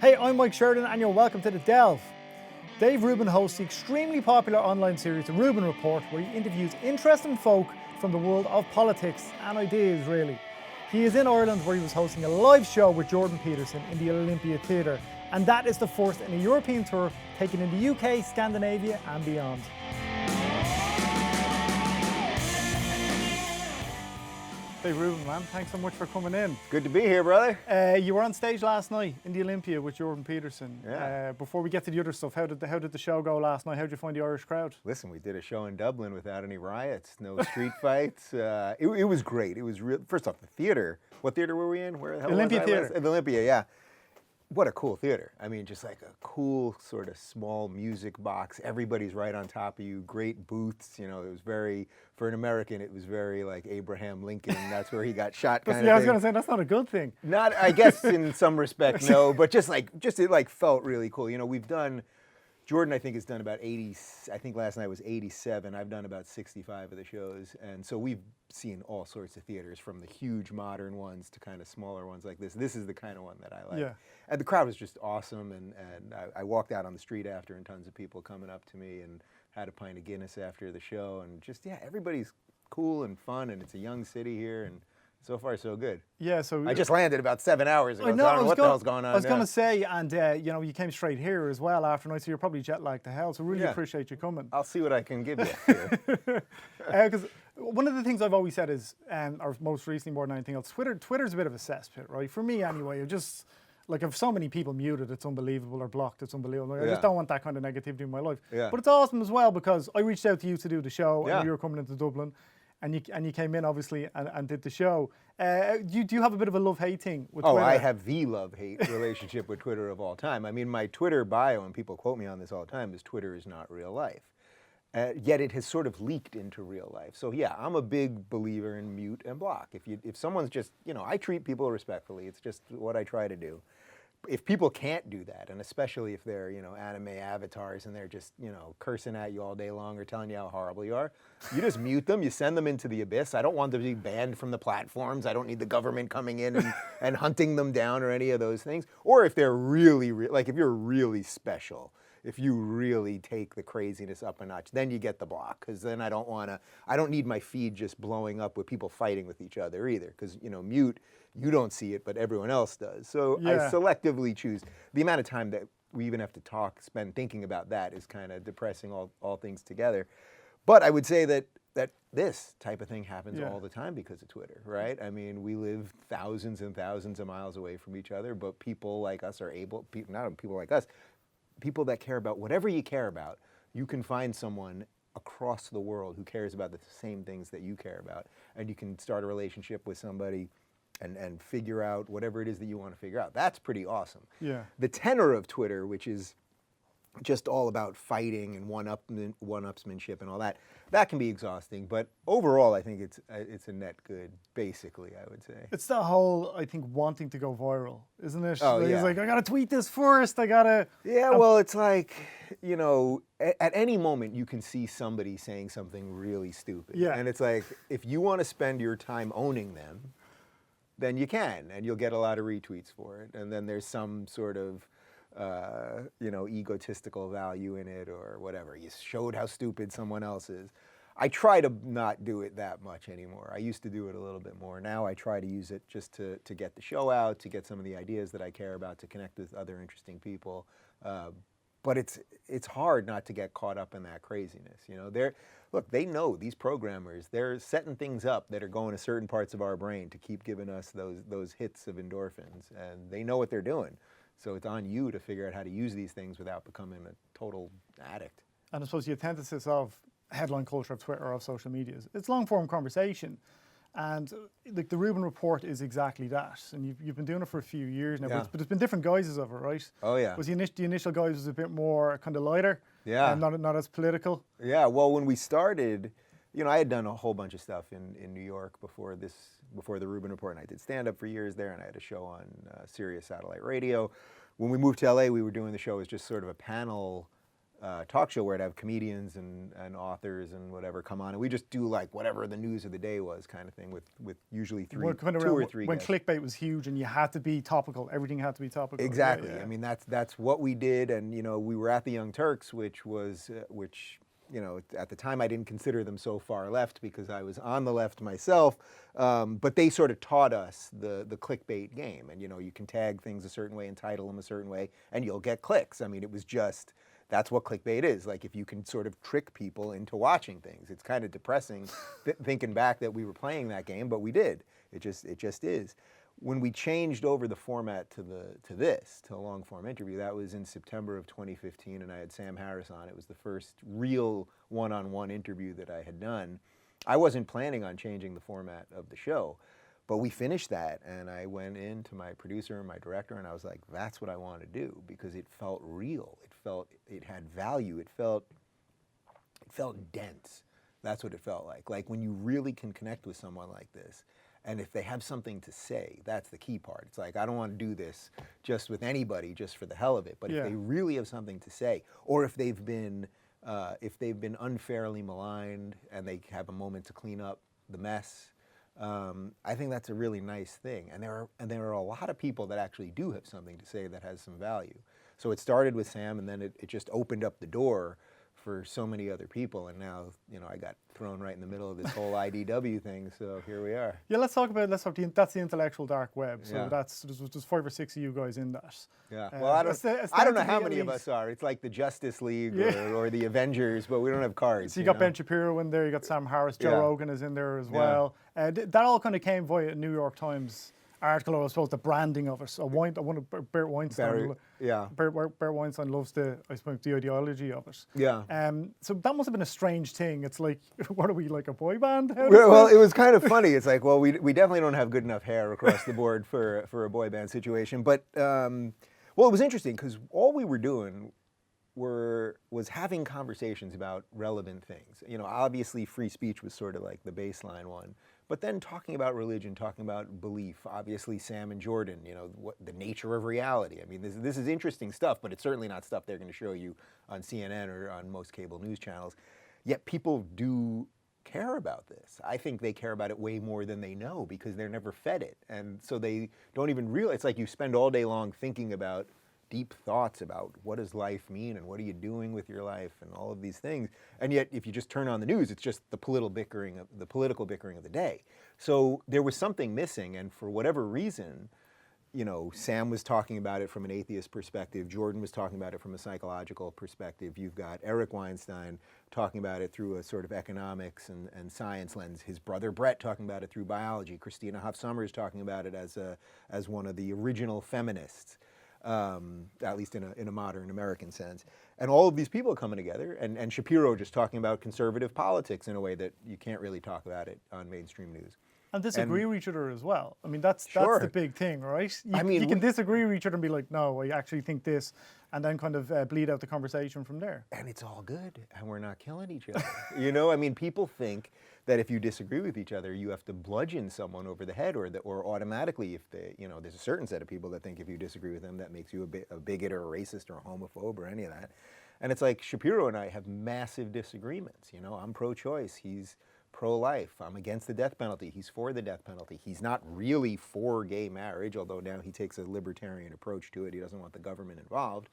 Hey, I'm Mike Sheridan and you're welcome to The Delve. Dave Rubin hosts the extremely popular online series The Rubin Report, where he interviews interesting folk from the world of politics and ideas, really. He is in Ireland, where he was hosting a live show with Jordan Peterson in the Olympia Theatre, and that is the first in a European tour taken in the UK, Scandinavia and beyond. Dave Rubin, man, thanks so much for coming in. Good to be here, brother. You were on stage last night in the Olympia with Jordan Peterson. Yeah. Before we get to the other stuff, how did the show go last night? How did you find the Irish crowd? Listen, we did a show in Dublin without any riots, no street fights. It was great. It was real. First off, the theater. What theater were we in? Where the hell Olympia was I? Theater. The Olympia, yeah. What a cool theater. I mean, just like a cool sort of small music box. Everybody's right on top of you. Great booths. You know, it was very, for an American, it was very like Abraham Lincoln. That's where he got shot kind of thing. Yeah, I was going to say, that's not a good thing. Not, I guess in some respect, no, but just it like felt really cool. You know, we've done, Jordan I think has done about 80, I think last night was 87. I've done about 65 of the shows. And so we've seen all sorts of theaters, from the huge modern ones to kind of smaller ones like this. This is the kind of one that I like. Yeah. And the crowd was just awesome. And I walked out on the street after, and tons of people coming up to me, and had a pint of Guinness after the show. And just, yeah, everybody's cool and fun, and it's a young city here. And so far, so good. Yeah, so I just landed about 7 hours ago, so I don't know what the hell's going on. I was going to say, and you know, you came straight here as well after night, so you're probably jet lagged to hell. So really appreciate you coming. I'll see what I can give you. Because one of the things I've always said is, or most recently more than anything else, Twitter's a bit of a cesspit, right? For me anyway. Just like, if so many people muted, it's unbelievable, or blocked, it's unbelievable. I just don't want that kind of negativity in my life. Yeah. But it's awesome as well, because I reached out to you to do the show, Yeah. and you were coming into Dublin. And you came in, obviously, and did the show. Do you have a bit of a love-hate thing with Twitter? Oh, I have the love-hate relationship with Twitter of all time. I mean, my Twitter bio, and people quote me on this all the time, is Twitter is not real life. Yet it has sort of leaked into real life. So yeah, I'm a big believer in mute and block. If someone's just, you know, I treat people respectfully. It's just what I try to do. If people can't do that, and especially if they're, you know, anime avatars and they're just, you know, cursing at you all day long or telling you how horrible you are, you just mute them, you send them into the abyss. I don't want them to be banned from the platforms. I don't need the government coming in and hunting them down or any of those things. Or if they're really, like if you're really special, if you really take the craziness up a notch, then you get the block. Because then I don't need my feed just blowing up with people fighting with each other either. Because, you know, mute, you don't see it, but everyone else does. So I selectively choose. The amount of time that we even have to spend thinking about that is kind of depressing, all things together. But I would say that this type of thing happens all the time because of Twitter, right? I mean, we live thousands and thousands of miles away from each other, but people like us are able, not people like us, people that care about whatever you care about, you can find someone across the world who cares about the same things that you care about, and you can start a relationship with somebody and figure out whatever it is that you want to figure out. That's pretty awesome. Yeah. The tenor of Twitter, which is just all about fighting and one-upsmanship and all that, that can be exhausting. But overall, I think it's a net good, basically, I would say. It's the whole, I think, wanting to go viral, isn't it? Oh, It's yeah. like, I got to tweet this first, I got to... Yeah, well, it's like, you know, at any moment you can see somebody saying something really stupid. Yeah. And it's like, if you want to spend your time owning them, then you can, and you'll get a lot of retweets for it. And then there's some sort of, you know, egotistical value in it or whatever. You showed how stupid someone else is. I try to not do it that much anymore. I used to do it a little bit more. Now I try to use it just to get the show out, to get some of the ideas that I care about, to connect with other interesting people. But it's hard not to get caught up in that craziness. You know, they know, these programmers, they're setting things up that are going to certain parts of our brain to keep giving us those hits of endorphins, and they know what they're doing. So it's on you to figure out how to use these things without becoming a total addict. And I suppose the antithesis of headline culture of Twitter or of social media is it's long-form conversation. And like the Rubin Report is exactly that. And you've been doing it for a few years now, but there's been different guises of it, right? Oh, yeah. Was the initial guise was a bit more kind of lighter? Yeah. And not as political? Yeah, well, when we started, you know, I had done a whole bunch of stuff in New York before the Rubin Report, and I did stand-up for years there, and I had a show on Sirius Satellite Radio. When we moved to LA, we were doing the show as just sort of a panel talk show where I'd have comedians and authors and whatever come on, and we just do like whatever the news of the day was kind of thing with usually two or three when guests. clickbait was huge and you had to be topical, everything had to be topical. Exactly. Yeah. I mean, that's what we did, and we were at the Young Turks, which at the time I didn't consider them so far left because I was on the left myself, but they sort of taught us the clickbait game, and you can tag things a certain way and title them a certain way, and you'll get clicks. I mean, it was just. That's what clickbait is. Like if you can sort of trick people into watching things. It's kind of depressing thinking back that we were playing that game, but we did. It just is. When we changed over the format to a long form interview, that was in September of 2015, and I had Sam Harris on. It was the first real one-on-one interview that I had done. I wasn't planning on changing the format of the show, but we finished that, and I went in to my producer and my director, and I was like, that's what I want to do, because it felt real. It had value. It felt dense. That's what it felt like. Like when you really can connect with someone like this, and if they have something to say, that's the key part. It's like, I don't want to do this just with anybody, just for the hell of it. But if they really have something to say, or if they've been unfairly maligned and they have a moment to clean up the mess, I think that's a really nice thing. And there are a lot of people that actually do have something to say that has some value. So it started with Sam, and then it just opened up the door for so many other people, and now I got thrown right in the middle of this whole IDW thing. So here we are. Yeah, that's the intellectual dark web. So there's 5 or 6 of you guys in that. Yeah. Well, I don't know how many of us are. It's like the Justice League or the Avengers, but we don't have cards. So you got Ben Shapiro in there. You got Sam Harris. Joe Rogan is in there as well. That all kind of came via a New York Times article, I suppose, the branding of it. Bert Weinstein. Bert Weinstein loves the ideology of it. Yeah. So that must have been a strange thing. It's like, what are we, like a boy band? Well, it was kind of funny. It's like, well, we definitely don't have good enough hair across the board for a boy band situation. But it was interesting because all we were doing was having conversations about relevant things. Obviously free speech was sort of like the baseline one. But then talking about religion, talking about belief, obviously Sam and Jordan, the nature of reality. I mean, this is interesting stuff, but it's certainly not stuff they're going to show you on CNN or on most cable news channels. Yet people do care about this. I think they care about it way more than they know because they're never fed it. And so they don't even realize. It's like you spend all day long thinking about deep thoughts about what does life mean and what are you doing with your life and all of these things. And yet, if you just turn on the news, it's just the political bickering of the day. So there was something missing, and for whatever reason, Sam was talking about it from an atheist perspective. Jordan was talking about it from a psychological perspective. You've got Eric Weinstein talking about it through a sort of economics and science lens. His brother Brett talking about it through biology. Christina Hoff Sommers talking about it as one of the original feminists. At least in a modern American sense. And all of these people coming together, and Shapiro just talking about conservative politics in a way that you can't really talk about it on mainstream news. And disagree with each other as well. I mean, that's the big thing, right? You can disagree with each other and be like, no, I actually think this, and then kind of bleed out the conversation from there. And it's all good, and we're not killing each other. I mean, people think that if you disagree with each other, you have to bludgeon someone over the head, or automatically, if they, there's a certain set of people that think if you disagree with them, that makes you a bigot or a racist or a homophobe or any of that. And it's like Shapiro and I have massive disagreements. I'm pro-choice. He's pro-life. I'm against the death penalty. He's for the death penalty. He's not really for gay marriage, although now he takes a libertarian approach to it. He doesn't want the government involved.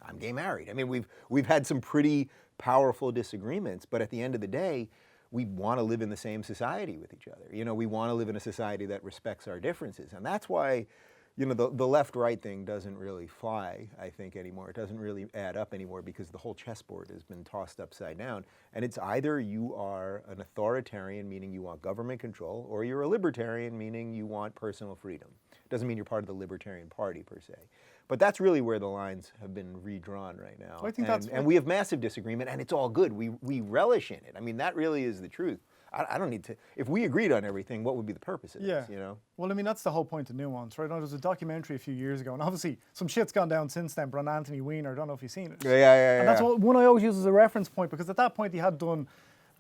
I'm gay married. I mean, we've had some pretty powerful disagreements, but at the end of the day, we want to live in the same society with each other. We want to live in a society that respects our differences. And that's why, the left-right thing doesn't really fly, I think, anymore. It doesn't really add up anymore because the whole chessboard has been tossed upside down. And it's either you are an authoritarian, meaning you want government control, or you're a libertarian, meaning you want personal freedom. It doesn't mean you're part of the Libertarian Party, per se. But that's really where the lines have been redrawn right now. I think and we have massive disagreement, and it's all good. We relish in it. I mean, that really is the truth. I don't need to. If we agreed on everything, what would be the purpose of this? Well, I mean, that's the whole point of Nuance, right? There was a documentary a few years ago, and obviously some shit's gone down since then, but on Anthony Weiner, I don't know if you've seen it. Yeah. And that's one I always use as a reference point, because at that point he had done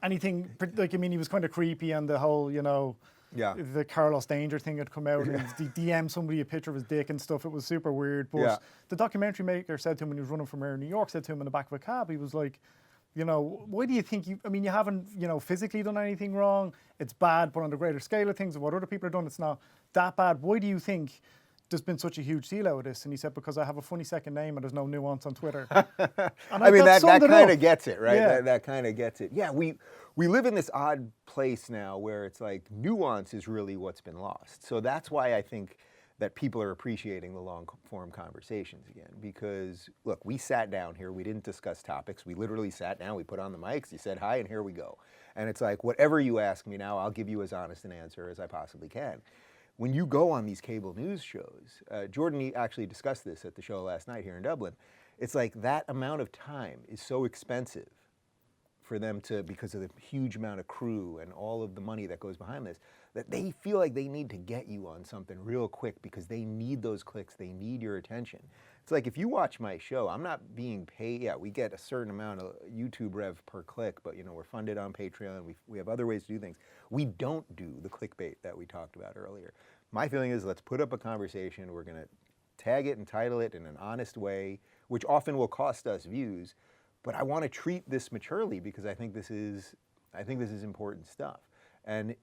anything, like, I mean, he was kind of creepy and the whole, Yeah. the Carlos Danger thing had come out, and he DM somebody a picture of his dick and stuff. It was super weird. But the documentary maker said to him when he was running for mayor in New York, said to him in the back of a cab, he was like, you know, why do you think you haven't, physically done anything wrong. It's bad, but on the greater scale of things, what other people have done, it's not that bad. Why do you think there's been such a huge deal out of this? And he said, because I have a funny second name and there's no nuance on Twitter. I mean, that kind of gets it, right? Yeah. That kind of gets it. Yeah, we live in this odd place now where it's like nuance is really what's been lost. So that's why I think that people are appreciating the long-form conversations again. Because, look, we sat down here. We didn't discuss topics. We literally sat down. We put on the mics. You said hi, and here we go. And it's like, whatever you ask me now, I'll give you as honest an answer as I possibly can. When you go on these cable news shows, Jordan actually discussed this at the show last night here in Dublin, it's like that amount of time is so expensive for them to, because of the huge amount of crew and all of the money that goes behind this, that they feel like they need to get you on something real quick because they need those clicks, they need your attention. It's like if you watch my show, I'm not being paid. Yeah, we get a certain amount of YouTube rev per click, but we're funded on Patreon. We have other ways to do things. We don't do the clickbait that we talked about earlier. My feeling is let's put up a conversation. We're going to tag it and title it in an honest way, which often will cost us views. But I want to treat this maturely because I think this is important stuff. And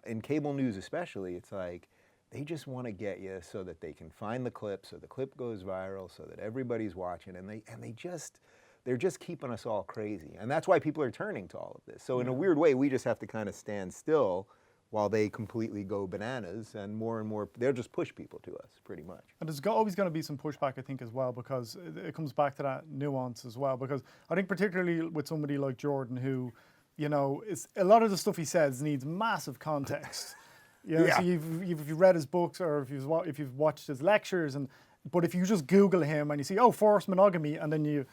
in cable news especially, it's like they just want to get you so that they can find the clip, so the clip goes viral, so that everybody's watching, and they're just keeping us all crazy. And that's why people are turning to all of this. So in a weird way, we just have to kind of stand still while they completely go bananas, and more, they'll just push people to us, pretty much. And there's always going to be some pushback, I think, as well, because it comes back to that nuance as well. Because I think particularly with somebody like Jordan, who, is, a lot of the stuff he says needs massive context. So if you've read his books or if you've watched his lectures, but if you just Google him and you see, forced monogamy, and then you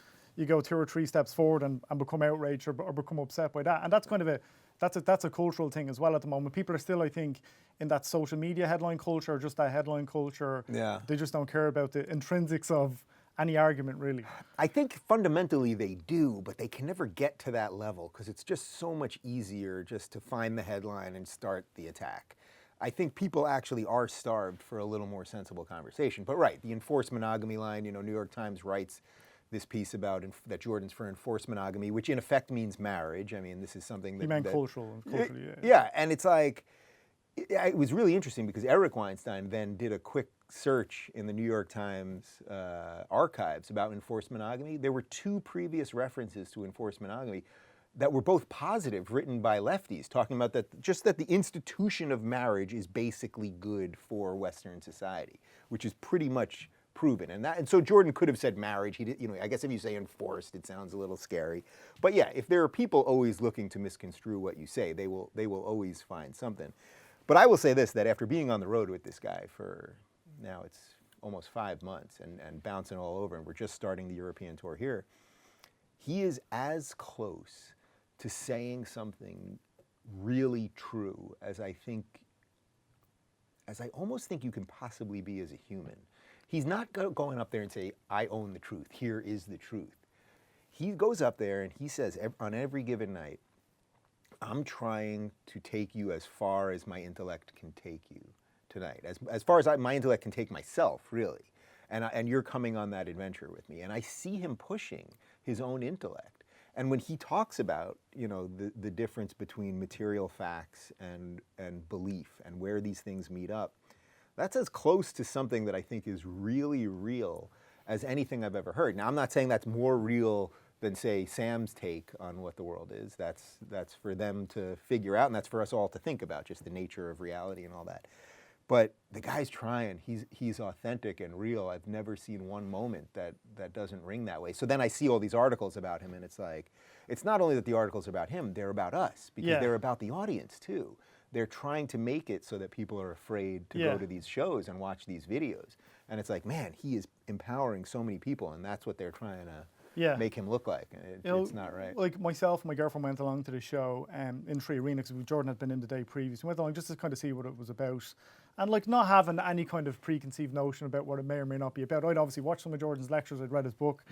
go 2 or 3 steps forward and become outraged or become upset by that, and that's kind of that's a cultural thing as well at the moment. People are still, I think, in that social media headline culture, or just that headline culture. Yeah. They just don't care about the intrinsics of any argument, really. I think fundamentally they do, but they can never get to that level because it's just so much easier just to find the headline and start the attack. I think people actually are starved for a little more sensible conversation. But right, the enforced monogamy line, New York Times writes this piece about that Jordan's for enforced monogamy, which in effect means marriage. I mean, this is something that... You meant culturally, yeah. Yeah, and it's like, it was really interesting because Eric Weinstein then did a quick search in the New York Times archives about enforced monogamy. There were 2 previous references to enforced monogamy that were both positive, written by lefties, talking about that the institution of marriage is basically good for Western society, which is pretty much proven. And so Jordan could have said marriage. He did, I guess if you say enforced, it sounds a little scary. But yeah, if there are people always looking to misconstrue what you say, they will always find something. But I will say this, that after being on the road with this guy for now it's almost 5 months and bouncing all over, and we're just starting the European tour here, he is as close to saying something really true as I almost think you can possibly be as a human. He's not going up there and say, I own the truth, here is the truth. He goes up there and he says on every given night, I'm trying to take you as far as my intellect can take you tonight, as far as my intellect can take myself, really. And you're coming on that adventure with me. And I see him pushing his own intellect. And when he talks about, the difference between material facts and belief and where these things meet up, that's as close to something that I think is really real as anything I've ever heard. Now, I'm not saying that's more real than, say, Sam's take on what the world is. That's for them to figure out, and that's for us all to think about, just the nature of reality and all that. But the guy's trying. He's authentic and real. I've never seen one moment that doesn't ring that way. So then I see all these articles about him, and it's like, it's not only that the articles are about him, they're about us, because they're about the audience, too. They're trying to make it so that people are afraid to go to these shows and watch these videos. And it's like, man, he is empowering so many people, and that's what they're trying to make him look like. It's not right. Like myself and my girlfriend went along to the show in Tree Arena, because Jordan had been in the day previous. We went along just to kind of see what it was about. And like not having any kind of preconceived notion about what it may or may not be about. I'd obviously watched some of Jordan's lectures, I'd read his book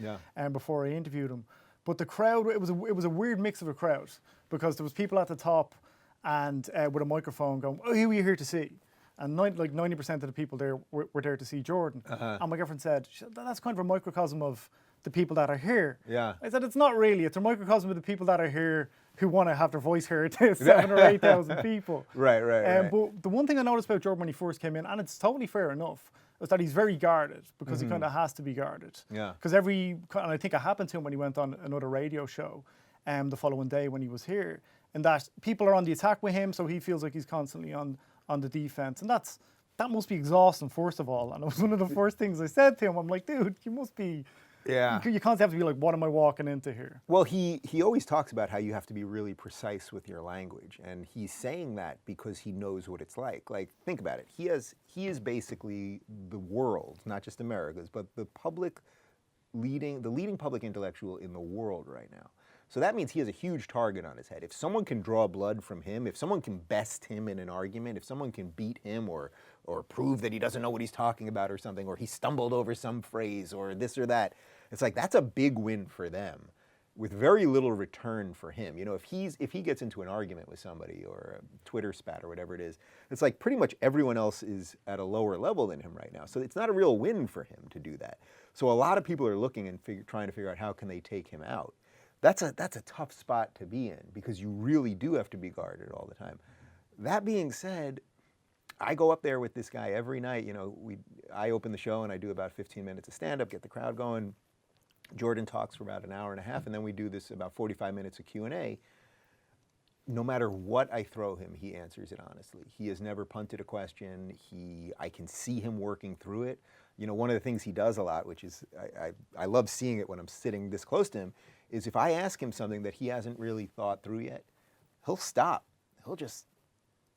before I interviewed him. But the crowd, it was a weird mix of a crowd, because there was people at the top, and with a microphone going, "Oh, who are you here to see?" And 90% of the people there were there to see Jordan. And my girlfriend said, "That's kind of a microcosm of the people that are here." Yeah. I said, "It's not really. It's a microcosm of the people that are here who want to have their voice heard to 7,000 or 8,000 people." Right. But the one thing I noticed about Jordan when he first came in, and it's totally fair enough, was that he's very guarded because he kind of has to be guarded. Yeah. Because and I think it happened to him when he went on another radio show the following day when he was here, and that people are on the attack with him, so he feels like he's constantly on the defense. And that must be exhausting, first of all. And it was one of the first things I said to him. I'm like, dude, you must be... Yeah. You constantly have to be like, what am I walking into here? Well, he always talks about how you have to be really precise with your language, and he's saying that because he knows what it's like. Like, think about it. He is basically the world, not just America's, but the leading public intellectual in the world right now. So that means he has a huge target on his head. If someone can draw blood from him, if someone can best him in an argument, if someone can beat him or prove that he doesn't know what he's talking about or something, or he stumbled over some phrase or this or that, it's like that's a big win for them with very little return for him. You know, if he gets into an argument with somebody or a Twitter spat or whatever it is, it's like pretty much everyone else is at a lower level than him right now. So it's not a real win for him to do that. So a lot of people are looking and trying to figure out how can they take him out. That's a tough spot to be in because you really do have to be guarded all the time. That being said, I go up there with this guy every night. You know, I open the show and I do about 15 minutes of stand-up, get the crowd going. Jordan talks for about an hour and a half, and then we do this about 45 minutes of Q&A. No matter what I throw him, he answers it honestly. He has never punted a question. I can see him working through it. You know, one of the things he does a lot, which is I love seeing it when I'm sitting this close to him, is if I ask him something that he hasn't really thought through yet, he'll stop. He'll just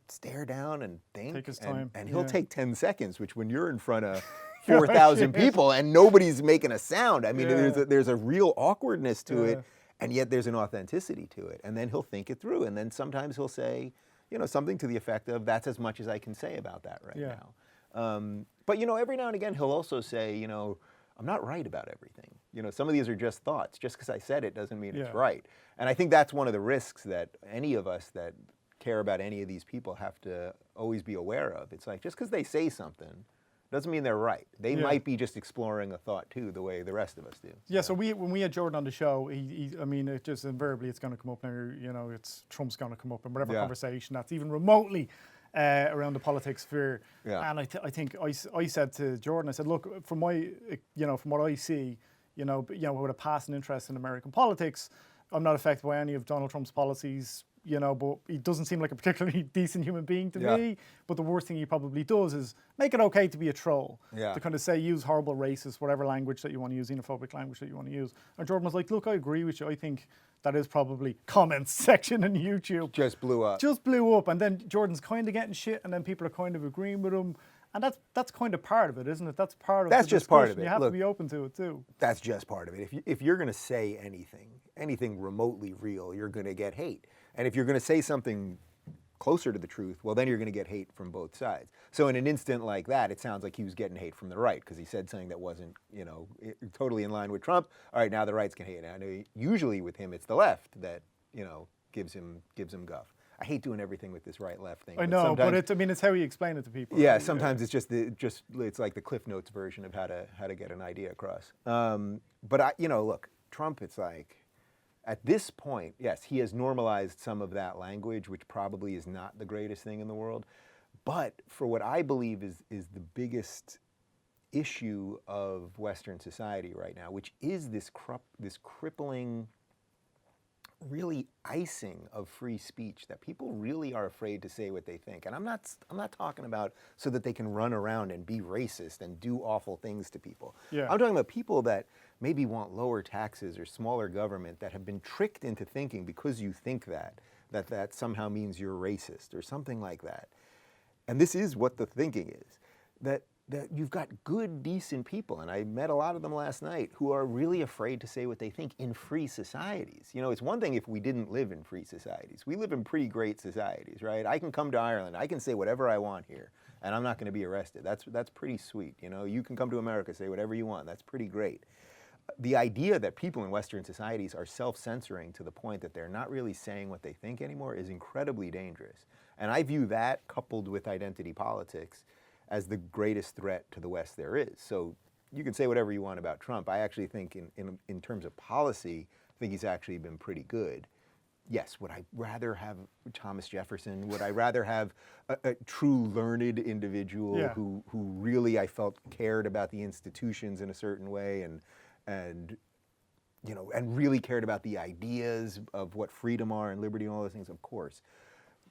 stare down and think. Take his time. And he'll take 10 seconds, which when you're in front of 4,000 people and nobody's making a sound, I mean, there's a real awkwardness to it, and yet there's an authenticity to it. And then he'll think it through. And then sometimes he'll say, you know, something to the effect of, that's as much as I can say about that right now. But, you know, every now and again, he'll also say, you know, I'm not right about everything. You know, some of these are just thoughts. Just because I said it doesn't mean it's right. And I think that's one of the risks that any of us that care about any of these people have to always be aware of. It's like, just because they say something doesn't mean they're right. They might be just exploring a thought too, the way the rest of us do. Yeah. So when we had Jordan on the show, I mean, it just invariably it's going to come up now. You know, Trump's going to come up in whatever conversation that's even remotely around the politics sphere. Yeah. And I think I said to Jordan, I said, look, from what I see, you know, with a passing interest in American politics, I'm not affected by any of Donald Trump's policies. You know, but he doesn't seem like a particularly decent human being to me. But the worst thing he probably does is make it okay to be a troll. To kind of say, use horrible racist, whatever language that you want to use, xenophobic language that you want to use. And Jordan was like, look, I agree with you. I think that is probably comments section on YouTube. Just blew up. Just blew up. And then Jordan's kind of getting shit, and then people are kind of agreeing with him. And that's kind of part of it, isn't it? That's part of that's the just part of it. You have to be open to it too. That's just part of it. If you're going to say anything remotely real, you're going to get hate. And if you're going to say something closer to the truth, well, then you're going to get hate from both sides. So in an instant like that, it sounds like he was getting hate from the right because he said something that wasn't, you know, totally in line with Trump. All right, now the right's going to hate. And usually with him, it's the left that, you know, gives him guff. I hate doing everything with this right-left thing. I know, but it's how you explain it to people. Yeah, sometimes it's it's like the Cliff Notes version of how to get an idea across. But look, Trump, it's like, at this point, yes, he has normalized some of that language, which probably is not the greatest thing in the world. But for what I believe is the biggest issue of Western society right now, which is this crippling, really icing of free speech that people really are afraid to say what they think. And I'm not talking about so that they can run around and be racist and do awful things to people. I'm talking about people that maybe want lower taxes or smaller government that have been tricked into thinking because you think that somehow means you're racist or something like that. And this is what the thinking is, that you've got good, decent people, and I met a lot of them last night, who are really afraid to say what they think in free societies. You know, it's one thing if we didn't live in free societies. We live in pretty great societies, right? I can come to Ireland, I can say whatever I want here, and I'm not going to be arrested. That's pretty sweet, you know? You can come to America, say whatever you want. That's pretty great. the idea that people in Western societies are self-censoring to the point that they're not really saying what they think anymore is incredibly dangerous. And I view that, coupled with identity politics, as the greatest threat to the West there is. So you can say whatever you want about Trump. I actually think in terms of policy, I think he's actually been pretty good. Yes, would I rather have Thomas Jefferson? Would I rather have a true learned individual who really, I felt, cared about the institutions in a certain way and really cared about the ideas of what freedom are and liberty and all those things? Of course.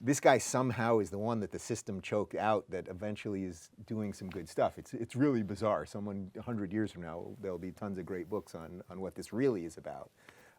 This guy somehow is the one that the system choked out that eventually is doing some good stuff. It's really bizarre. 100 years from now, there'll be tons of great books on what this really is about.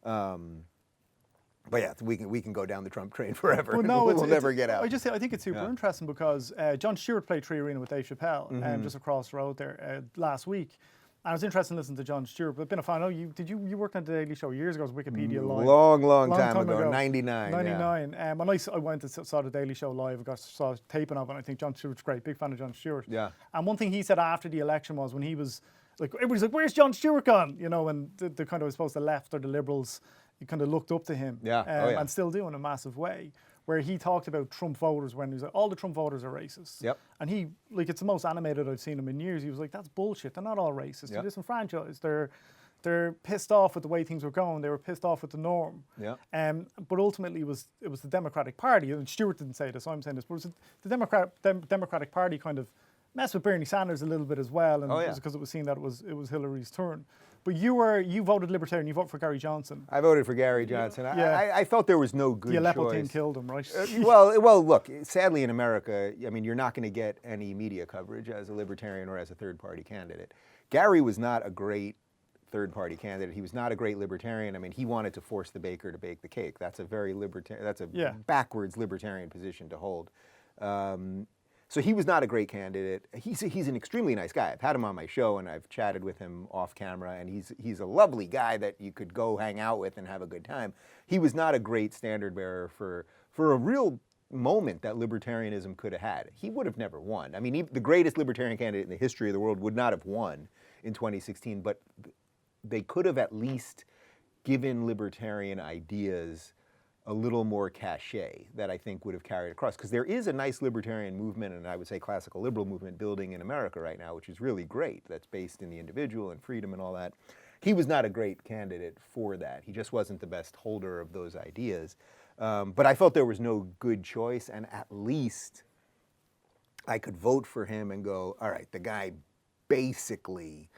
But yeah, we can go down the Trump train forever. Well, no, we'll never get out. I think it's super interesting because Jon Stewart played Tree Arena with Dave Chappelle just across the road there last week. And I was interested in listening to Jon Stewart, but I've been a fan. I know you worked on the Daily Show years ago as Wikipedia Live. Long time ago, 99. 99. Yeah. And I went and saw the Daily Show live, saw taping of it, and I think Jon Stewart's great. Big fan of Jon Stewart. Yeah. And one thing he said after the election was when he was like, everybody's like, where's Jon Stewart gone? And the kind of, I suppose, the left or the liberals, you kind of looked up to him. And still do in a massive way. Where he talked about Trump voters when he was like, all the Trump voters are racist. Yep. And he, it's the most animated I've seen him in years. He was like, that's bullshit. They're not all racist. They're disenfranchised. They're pissed off with the way things were going. They were pissed off with the norm. Yeah. But ultimately, it was the Democratic Party. And Stewart didn't say this, I'm saying this, but it was the Democratic Party kind of messed with Bernie Sanders a little bit as well. And it was because it was seen that it was Hillary's turn. But you voted Libertarian. You voted for Gary Johnson. I voted for Gary Johnson. I felt there was no good choice. The Aleppo choice. thing killed him, right? Well, look. Sadly, in America, I mean, you're not going to get any media coverage as a libertarian or as a third-party candidate. Gary was not a great third-party candidate. He was not a great libertarian. I mean, he wanted to force the baker to bake the cake. That's a very libertarian. That's a backwards libertarian position to hold. So he was not a great candidate. He's an extremely nice guy. I've had him on my show and I've chatted with him off camera, and he's a lovely guy that you could go hang out with and have a good time. He was not a great standard bearer for a real moment that libertarianism could have had. He would have never won. I mean, the greatest libertarian candidate in the history of the world would not have won in 2016, but they could have at least given libertarian ideas a little more cachet that I think would have carried across. Because there is a nice libertarian movement, and I would say classical liberal movement, building in America right now, which is really great. That's based in the individual and freedom and all that. He was not a great candidate for that. He just wasn't the best holder of those ideas. But I felt there was no good choice, and at least I could vote for him and go, all right, the guy basically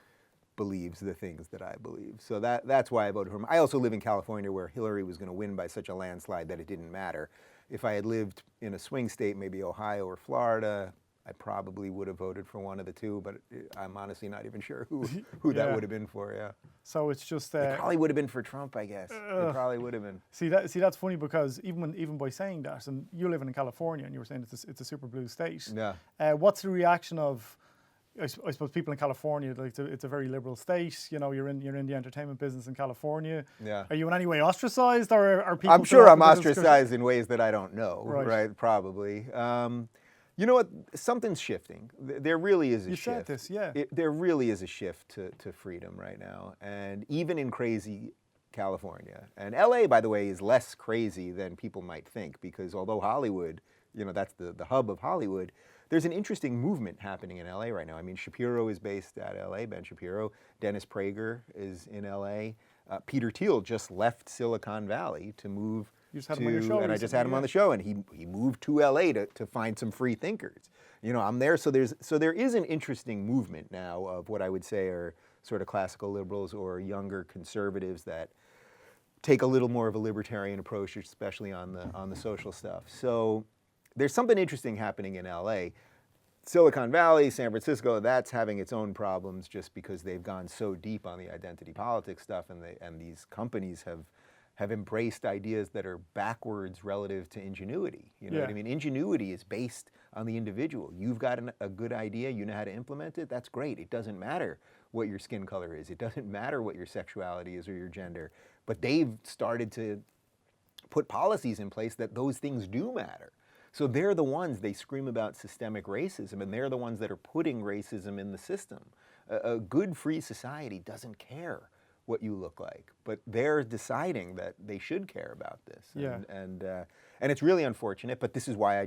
believes the things that I believe. So that's why I voted for him. I also live in California, where Hillary was going to win by such a landslide that it didn't matter. If I had lived in a swing state, maybe Ohio or Florida, I probably would have voted for one of the two, but I'm honestly not even sure who that would have been for, So it's just... it probably would have been for Trump, I guess. It probably would have been. See, that's funny, because even by saying that, and you're living in California, and you were saying it's a super blue state. Yeah. What's the reaction of... I suppose people in California, like it's a very liberal state. You're in the entertainment business in California. Yeah. Are you in any way ostracized, or are people? I'm sure I'm ostracized in ways that I don't know. Right. Probably. You know what? Something's shifting. There really is a shift. You said this, yeah. There really is a shift to freedom right now, and even in crazy California. And LA, by the way, is less crazy than people might think, because although Hollywood, that's the hub of Hollywood, there's an interesting movement happening in LA right now. I mean, Shapiro is based at LA, Ben Shapiro. Dennis Prager is in LA. Peter Thiel just left Silicon Valley to move You just had him on your show and I just had him on the show, and he moved to LA to find some free thinkers. I'm there, so there is an interesting movement now of what I would say are sort of classical liberals or younger conservatives that take a little more of a libertarian approach, especially on the social stuff. So there's something interesting happening in LA. Silicon Valley, San Francisco, that's having its own problems just because they've gone so deep on the identity politics stuff, and these companies have embraced ideas that are backwards relative to ingenuity. You know what I mean? Ingenuity is based on the individual. You've got a good idea, you know how to implement it, that's great. It doesn't matter what your skin color is. It doesn't matter what your sexuality is or your gender. But they've started to put policies in place that those things do matter. So they're the ones, they scream about systemic racism, and they're the ones that are putting racism in the system. A good free society doesn't care what you look like. But they're deciding that they should care about this. Yeah. And it's really unfortunate, but this is why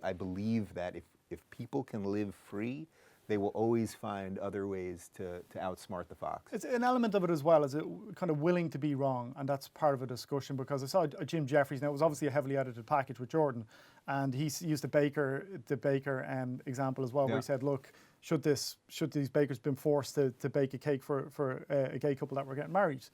I believe that if people can live free, they will always find other ways to outsmart the fox. It's an element of it as well, is it kind of willing to be wrong, and that's part of a discussion, because I saw Jim Jefferies, now it was obviously a heavily edited package with Jordan, and he used the baker example as well, where he said, look, should these bakers been forced to bake a cake for a gay couple that were getting married?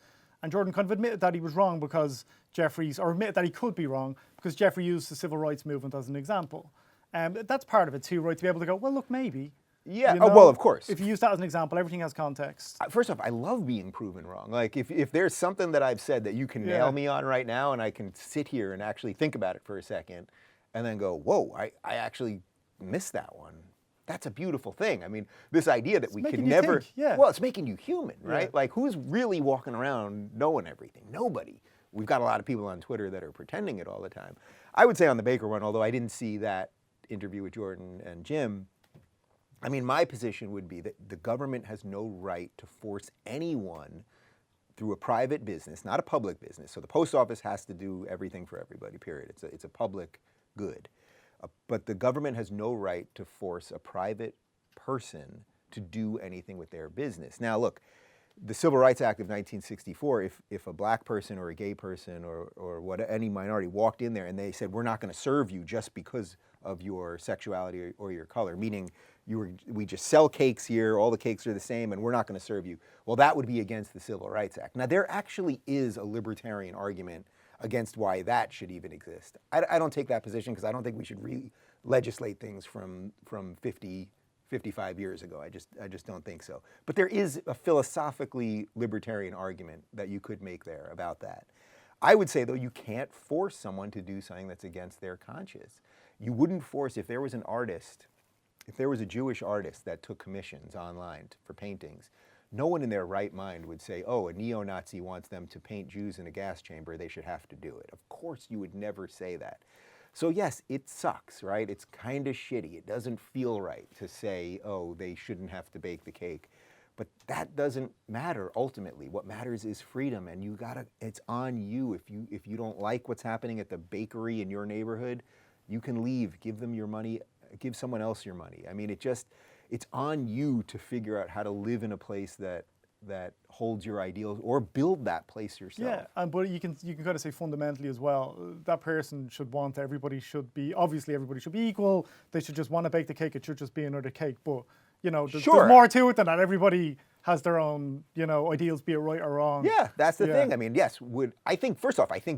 And Jordan kind of admitted that he was wrong because Jefferies, or admitted that he could be wrong because Jeffrey used the civil rights movement as an example. That's part of it too, right? To be able to go, well, look, maybe. Yeah, well, of course. If you use that as an example, everything has context. First off, I love being proven wrong. Like, if there's something that I've said that you can nail me on right now, and I can sit here and actually think about it for a second, and then go, whoa, I actually missed that one. That's a beautiful thing. I mean, this idea that we can never... Well, it's making you human, right? Like, who's really walking around knowing everything? Nobody. We've got a lot of people on Twitter that are pretending it all the time. I would say on the Baker one, although I didn't see that interview with Jordan and Jim, I mean, my position would be that the government has no right to force anyone through a private business, not a public business. So the post office has to do everything for everybody, period. It's a public good. But the government has no right to force a private person to do anything with their business. Now, look, the Civil Rights Act of 1964, if a black person or a gay person or any minority walked in there and they said, we're not going to serve you just because of your sexuality or your color, meaning we just sell cakes here, all the cakes are the same, and we're not going to serve you. Well, that would be against the Civil Rights Act. Now, there actually is a libertarian argument against why that should even exist. I don't take that position because I don't think we should legislate things from 55 years ago. I just don't think so. But there is a philosophically libertarian argument that you could make there about that. I would say, though, you can't force someone to do something that's against their conscience. You wouldn't force, if there was an artist, if there was a Jewish artist that took commissions online for paintings, no one in their right mind would say, oh, a neo-Nazi wants them to paint Jews in a gas chamber, they should have to do it. Of course you would never say that. So yes, it sucks, right? It's kind of shitty. It doesn't feel right to say, oh, they shouldn't have to bake the cake. But that doesn't matter ultimately. What matters is freedom, and it's on you. If you don't like what's happening at the bakery in your neighborhood, you can leave, give them your money, give someone else your money. I mean, it's on you to figure out how to live in a place that holds your ideals, or build that place yourself. Yeah, but you can kind of say fundamentally as well, that person should want everybody should be equal. They should just want to bake the cake. It should just be another cake. But there's more to it than that. Everybody has their own ideals, be it right or wrong. Yeah, that's the thing. I mean, yes, I think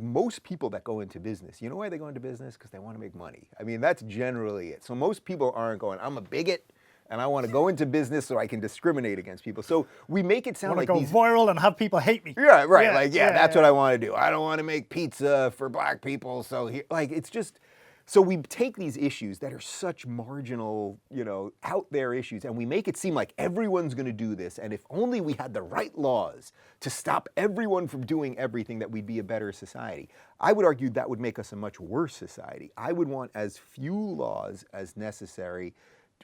most people that go into business, you know why they go into business? Because they want to make money. I mean, that's generally it. So most people aren't going, I'm a bigot, and I want to go into business so I can discriminate against people. So we make it sound like go viral and have people hate me. Yeah, right. That's what I want to do. I don't want to make pizza for black people. So it's just, so we take these issues that are such marginal, out there issues, and we make it seem like everyone's going to do this. And if only we had the right laws to stop everyone from doing everything, that we'd be a better society. I would argue that would make us a much worse society. I would want as few laws as necessary.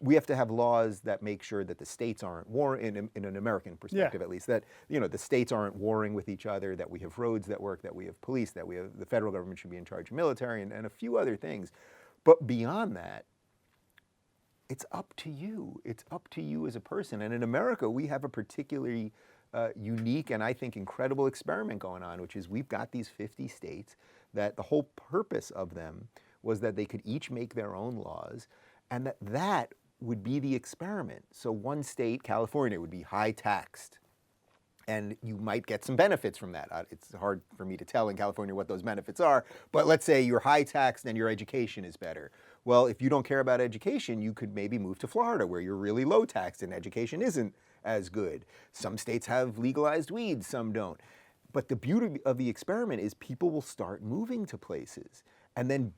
We have to have laws that make sure that the states aren't warring, in an American perspective at least, that the states aren't warring with each other, that we have roads that work, that we have police, that the federal government should be in charge of military, and a few other things. But beyond that, it's up to you. It's up to you as a person. And in America, we have a particularly unique and I think incredible experiment going on, which is we've got these 50 states that the whole purpose of them was that they could each make their own laws, and that would be the experiment. So one state, California, would be high taxed, and you might get some benefits from that. It's hard for me to tell in California what those benefits are, but let's say you're high taxed and your education is better. Well, if you don't care about education, you could maybe move to Florida, where you're really low taxed and education isn't as good. Some states have legalized weed, some don't. But the beauty of the experiment is people will start moving to places, and then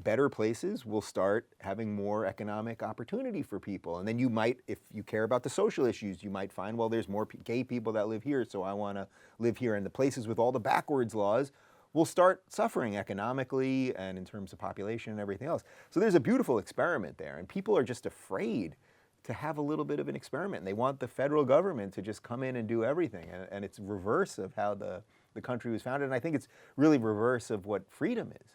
better places will start having more economic opportunity for people. And then you might, if you care about the social issues, you might find, well, there's more gay people that live here, so I want to live here. And the places with all the backwards laws will start suffering economically and in terms of population and everything else. So there's a beautiful experiment there, and people are just afraid to have a little bit of an experiment. And they want the federal government to just come in and do everything. And it's reverse of how the country was founded. And I think it's really reverse of what freedom is.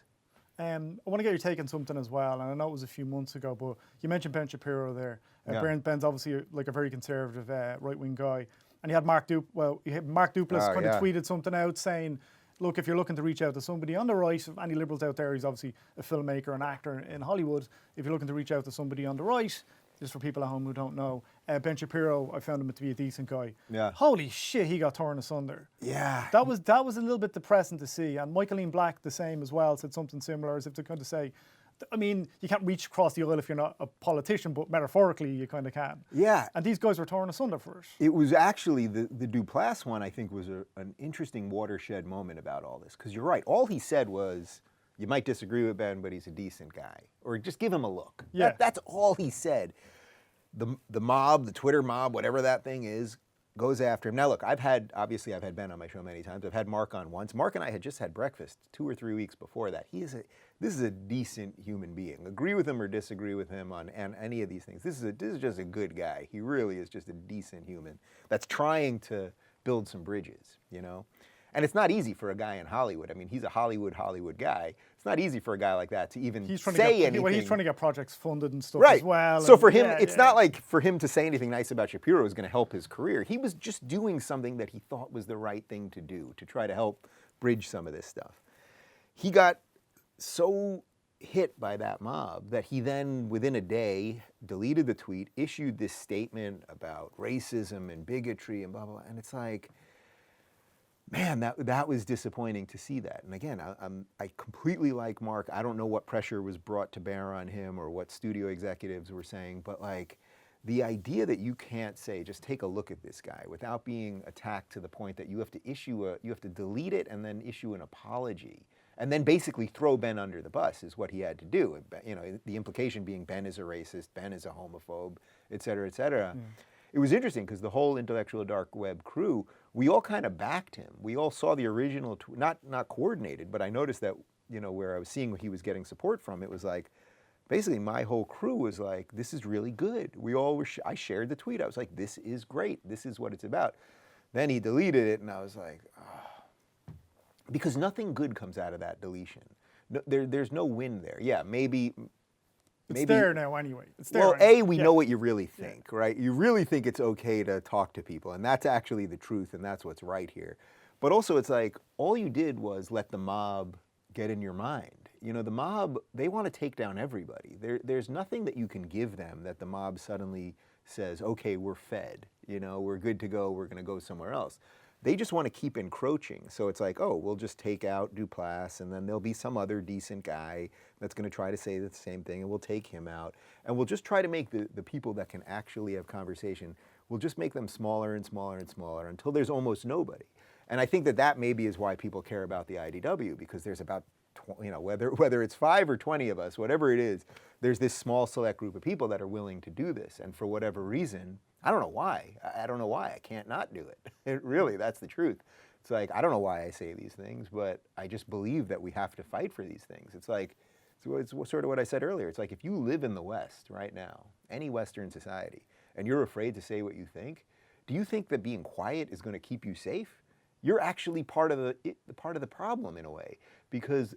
I want to get your take on something as well, and I know it was a few months ago, but you mentioned Ben Shapiro there. Ben's obviously like a very conservative right-wing guy, and he had Mark Duplass kind of tweeted something out saying, look, if you're looking to reach out to somebody on the right, any liberals out there, he's obviously a filmmaker, an actor in Hollywood, if you're looking to reach out to somebody on the right, just for people at home who don't know, Ben Shapiro, I found him to be a decent guy. Yeah. Holy shit, he got torn asunder. Yeah. That was a little bit depressing to see. And Michaeline Black, the same as well, said something similar, as if to kind of say, I mean, you can't reach across the aisle if you're not a politician, but metaphorically you kind of can. Yeah. And these guys were torn asunder for it. It was actually, the Duplass one, I think, was an interesting watershed moment about all this. Because you're right, all he said was, you might disagree with Ben, but he's a decent guy. Or just give him a look. Yeah. That's all he said. The mob, the Twitter mob, whatever that thing is, goes after him. Now look, I've had Ben on my show many times. I've had Mark on once. Mark and I had just had breakfast 2 or 3 weeks before that. This is a decent human being. Agree with him or disagree with him on any of these things. This is just a good guy. He really is just a decent human that's trying to build some bridges, you know? And it's not easy for a guy in Hollywood. I mean, he's a Hollywood guy. It's not easy for a guy like that to even say anything. He's trying to get projects funded and stuff right. as well. So for him, it's not like for him to say anything nice about Shapiro is going to help his career. He was just doing something that he thought was the right thing to do to try to help bridge some of this stuff. He got so hit by that mob that he then, within a day, deleted the tweet, issued this statement about racism and bigotry and blah, blah, blah. And it's like, man, that was disappointing to see that. And again, I completely like Mark. I don't know what pressure was brought to bear on him or what studio executives were saying, but like the idea that you can't say, just take a look at this guy without being attacked to the point that you have to delete it and then issue an apology and then basically throw Ben under the bus is what he had to do. You know, the implication being Ben is a racist, Ben is a homophobe, et cetera, et cetera. Yeah. It was interesting because the whole intellectual dark web crew, we all kind of backed him. We all saw the original, not coordinated, but I noticed that, you know, where I was seeing he was getting support from, it was like, basically my whole crew was like, this is really good. We all were, I shared the tweet. I was like, this is great. This is what it's about. Then he deleted it and I was like, oh. Because nothing good comes out of that deletion. No, there's no win there. Yeah, maybe it's there now anyway. It's there. Well, we know what you really think, right? You really think it's okay to talk to people, and that's actually the truth, and that's what's right here. But also, it's like, all you did was let the mob get in your mind. You know, the mob, they want to take down everybody. There's nothing that you can give them that the mob suddenly says, okay, we're fed, you know, we're good to go, we're going to go somewhere else. They just want to keep encroaching. So it's like, oh, we'll just take out Duplass, and then there'll be some other decent guy that's going to try to say the same thing, and we'll take him out. And we'll just try to make the people that can actually have conversation, we'll just make them smaller and smaller and smaller until there's almost nobody. And I think that maybe is why people care about the IDW, because there's about, you know, whether it's 5 or 20 of us, whatever it is, there's this small select group of people that are willing to do this. And for whatever reason, I don't know why. I don't know why. I can't not do it. Really, that's the truth. It's like, I don't know why I say these things, but I just believe that we have to fight for these things. It's like, it's sort of what I said earlier. It's like if you live in the West right now, any Western society, and you're afraid to say what you think, do you think that being quiet is going to keep you safe? You're actually part of the problem in a way, because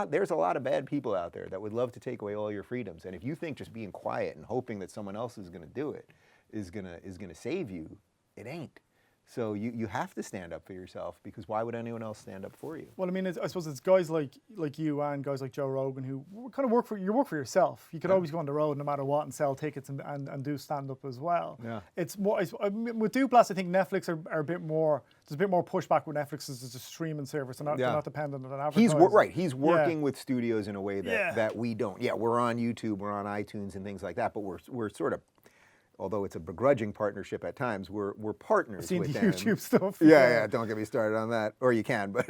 there's a lot of bad people out there that would love to take away all your freedoms. And if you think just being quiet and hoping that someone else is going to do it is going to save you, it ain't. So you have to stand up for yourself, because why would anyone else stand up for you? Well, I mean, I suppose it's guys like you and guys like Joe Rogan who kind of work for yourself. You could always go on the road no matter what and sell tickets and do stand up as well. Yeah. It's more with Duplass. I think Netflix are a bit more. There's a bit more pushback with Netflix as a streaming service. They're not dependent on advertising. He's working with studios in a way that we don't. Yeah, we're on YouTube, we're on iTunes and things like that, but we're sort of, although it's a begrudging partnership at times, we're partners with them. YouTube stuff. Yeah, don't get me started on that. Or you can, but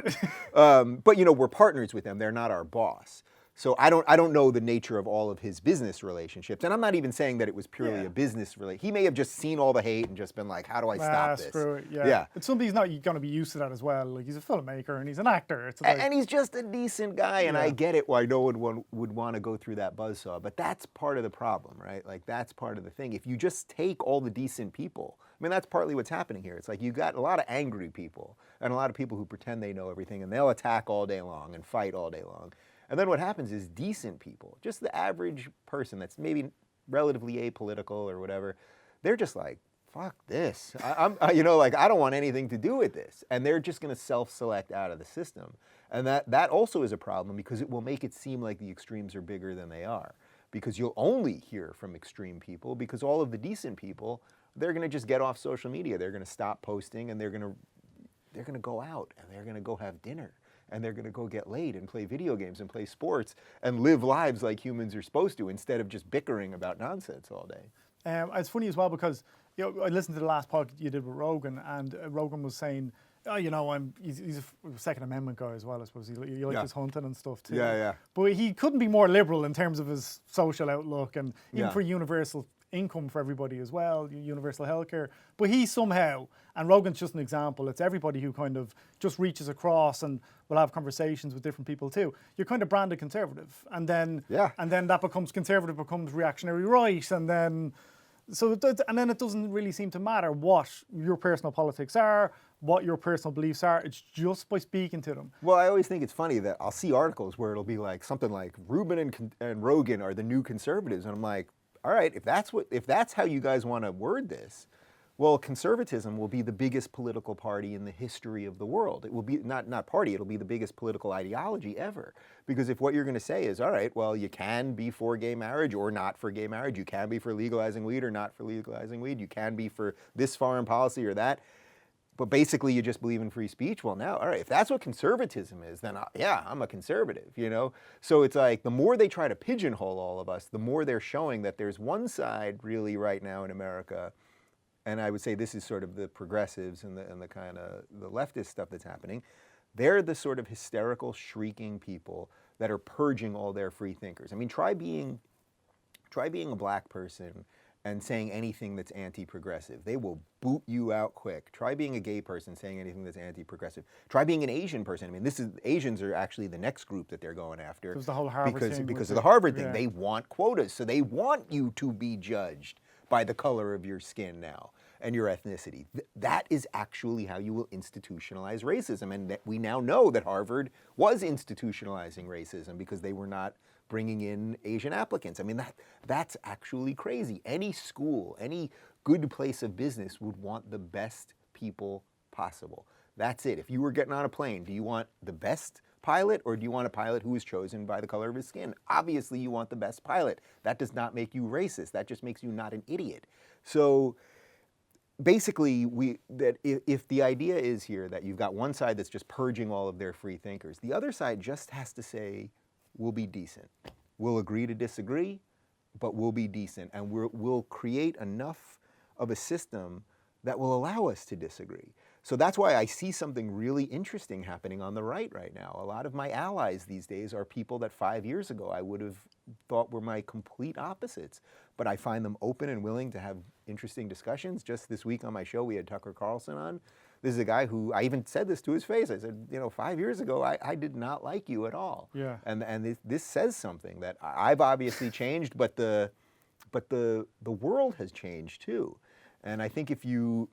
you know, we're partners with them. They're not our boss. So I don't know the nature of all of his business relationships, and I'm not even saying that it was purely a business relate. He may have just seen all the hate and just been like, "How do I stop this?" Screw it, yeah. It's something he's not going to be used to that as well. Like, he's a filmmaker and he's an actor. It's like, and he's just a decent guy, and I get it why no one would want to go through that buzzsaw. But that's part of the problem, right? Like, that's part of the thing. If you just take all the decent people, I mean, that's partly what's happening here. It's like you got a lot of angry people and a lot of people who pretend they know everything, and they'll attack all day long and fight all day long. And then what happens is decent people, just the average person that's maybe relatively apolitical or whatever, they're just like, fuck this. I don't want anything to do with this. And they're just going to self-select out of the system. And that also is a problem because it will make it seem like the extremes are bigger than they are. Because you'll only hear from extreme people because all of the decent people, they're going to just get off social media. They're going to stop posting and they're going to go out and they're going to go have dinner. And they're going to go get laid and play video games and play sports and live lives like humans are supposed to instead of just bickering about nonsense all day. It's funny as well because I listened to the last podcast you did with Rogan, and Rogan was saying, he's a Second Amendment guy as well, I suppose. He likes his hunting and stuff too. Yeah. But he couldn't be more liberal in terms of his social outlook and even for universal income for everybody as well, universal healthcare. But he somehow, and Rogan's just an example, it's everybody who kind of just reaches across and will have conversations with different people too. You're kind of branded conservative, and then that becomes conservative, becomes reactionary right, and then it doesn't really seem to matter what your personal politics are, what your personal beliefs are. It's just by speaking to them. Well, I always think it's funny that I'll see articles where it'll be like something like Rubin and Rogan are the new conservatives, and I'm like, all right, if that's how you guys want to word this, well, conservatism will be the biggest political party in the history of the world. It will be not party, it'll be the biggest political ideology ever. Because if what you're going to say is, all right, well, you can be for gay marriage or not for gay marriage, you can be for legalizing weed or not for legalizing weed, you can be for this foreign policy or that, but basically you just believe in free speech, well now, all right, if that's what conservatism is, then I'm a conservative, So it's like the more they try to pigeonhole all of us, the more they're showing that there's one side really right now in America, and I would say this is sort of the progressives and the kind of the leftist stuff that's happening. They're the sort of hysterical, shrieking people that are purging all their free thinkers. I mean, try being a black person and saying anything that's anti-progressive. They will boot you out quick. Try being a gay person saying anything that's anti-progressive. Try being an Asian person. I mean, Asians are actually the next group that they're going after. Because the whole Harvard thing. Because of the Harvard thing. They want quotas, so they want you to be judged by the color of your skin now and your ethnicity. That is actually how you will institutionalize racism. And we now know that Harvard was institutionalizing racism because they were not bringing in Asian applicants. I mean, that's actually crazy. Any school, any good place of business would want the best people possible. That's it. If you were getting on a plane, do you want the best pilot or do you want a pilot who is chosen by the color of his skin? Obviously, you want the best pilot. That does not make you racist. That just makes you not an idiot. So basically, if the idea is here that you've got one side that's just purging all of their free thinkers, the other side just has to say, we'll be decent. We'll agree to disagree, but we'll be decent. And we'll create enough of a system that will allow us to disagree. So that's why I see something really interesting happening on the right now. A lot of my allies these days are people that 5 years ago I would have thought were my complete opposites. But I find them open and willing to have interesting discussions. Just this week on my show, we had Tucker Carlson on. This is a guy who, I even said this to his face. I said, 5 years ago, I did not like you at all. Yeah. And this says something that I've obviously changed, but the world has changed too. And I think if you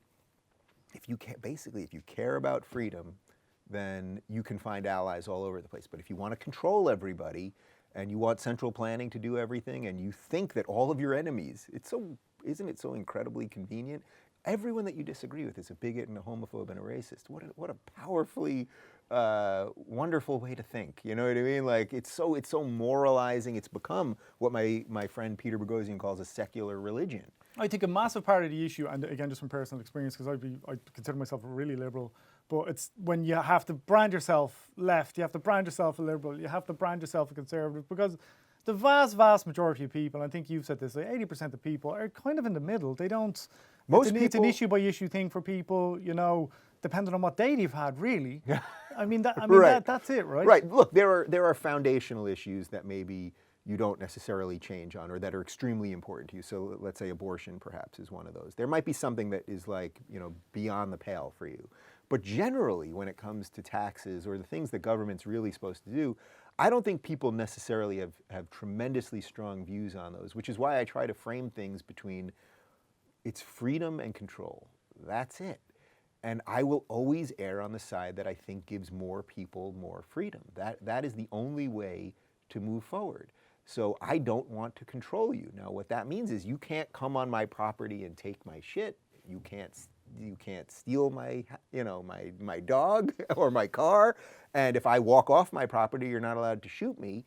care about freedom, then you can find allies all over the place. But if you want to control everybody and you want central planning to do everything and you think that all of your enemies, isn't it so incredibly convenient? Everyone that you disagree with is a bigot and a homophobe and a racist. What a powerfully wonderful way to think. You know what I mean? Like it's so moralizing. It's become what my friend Peter Boghossian calls a secular religion. I think a massive part of the issue, and again just from personal experience, because I consider myself really liberal, but it's when you have to brand yourself left, you have to brand yourself a liberal, you have to brand yourself a conservative, because the vast majority of people, and I think you've said this, like 80% of people are kind of in the middle. They don't. It's an issue by issue thing for people. depending on what data you've had, really. Right. That's it, right? Right. Look, there are foundational issues that maybe you don't necessarily change on or that are extremely important to you. So let's say abortion perhaps is one of those. There might be something that is like, beyond the pale for you. But generally, when it comes to taxes or the things that government's really supposed to do, I don't think people necessarily have tremendously strong views on those, which is why I try to frame things between it's freedom and control. That's it. And I will always err on the side that I think gives more people more freedom. That is the only way to move forward. So I don't want to control you. Now, what that means is you can't come on my property and take my shit. You can't steal my, my dog or my car. And if I walk off my property, you're not allowed to shoot me.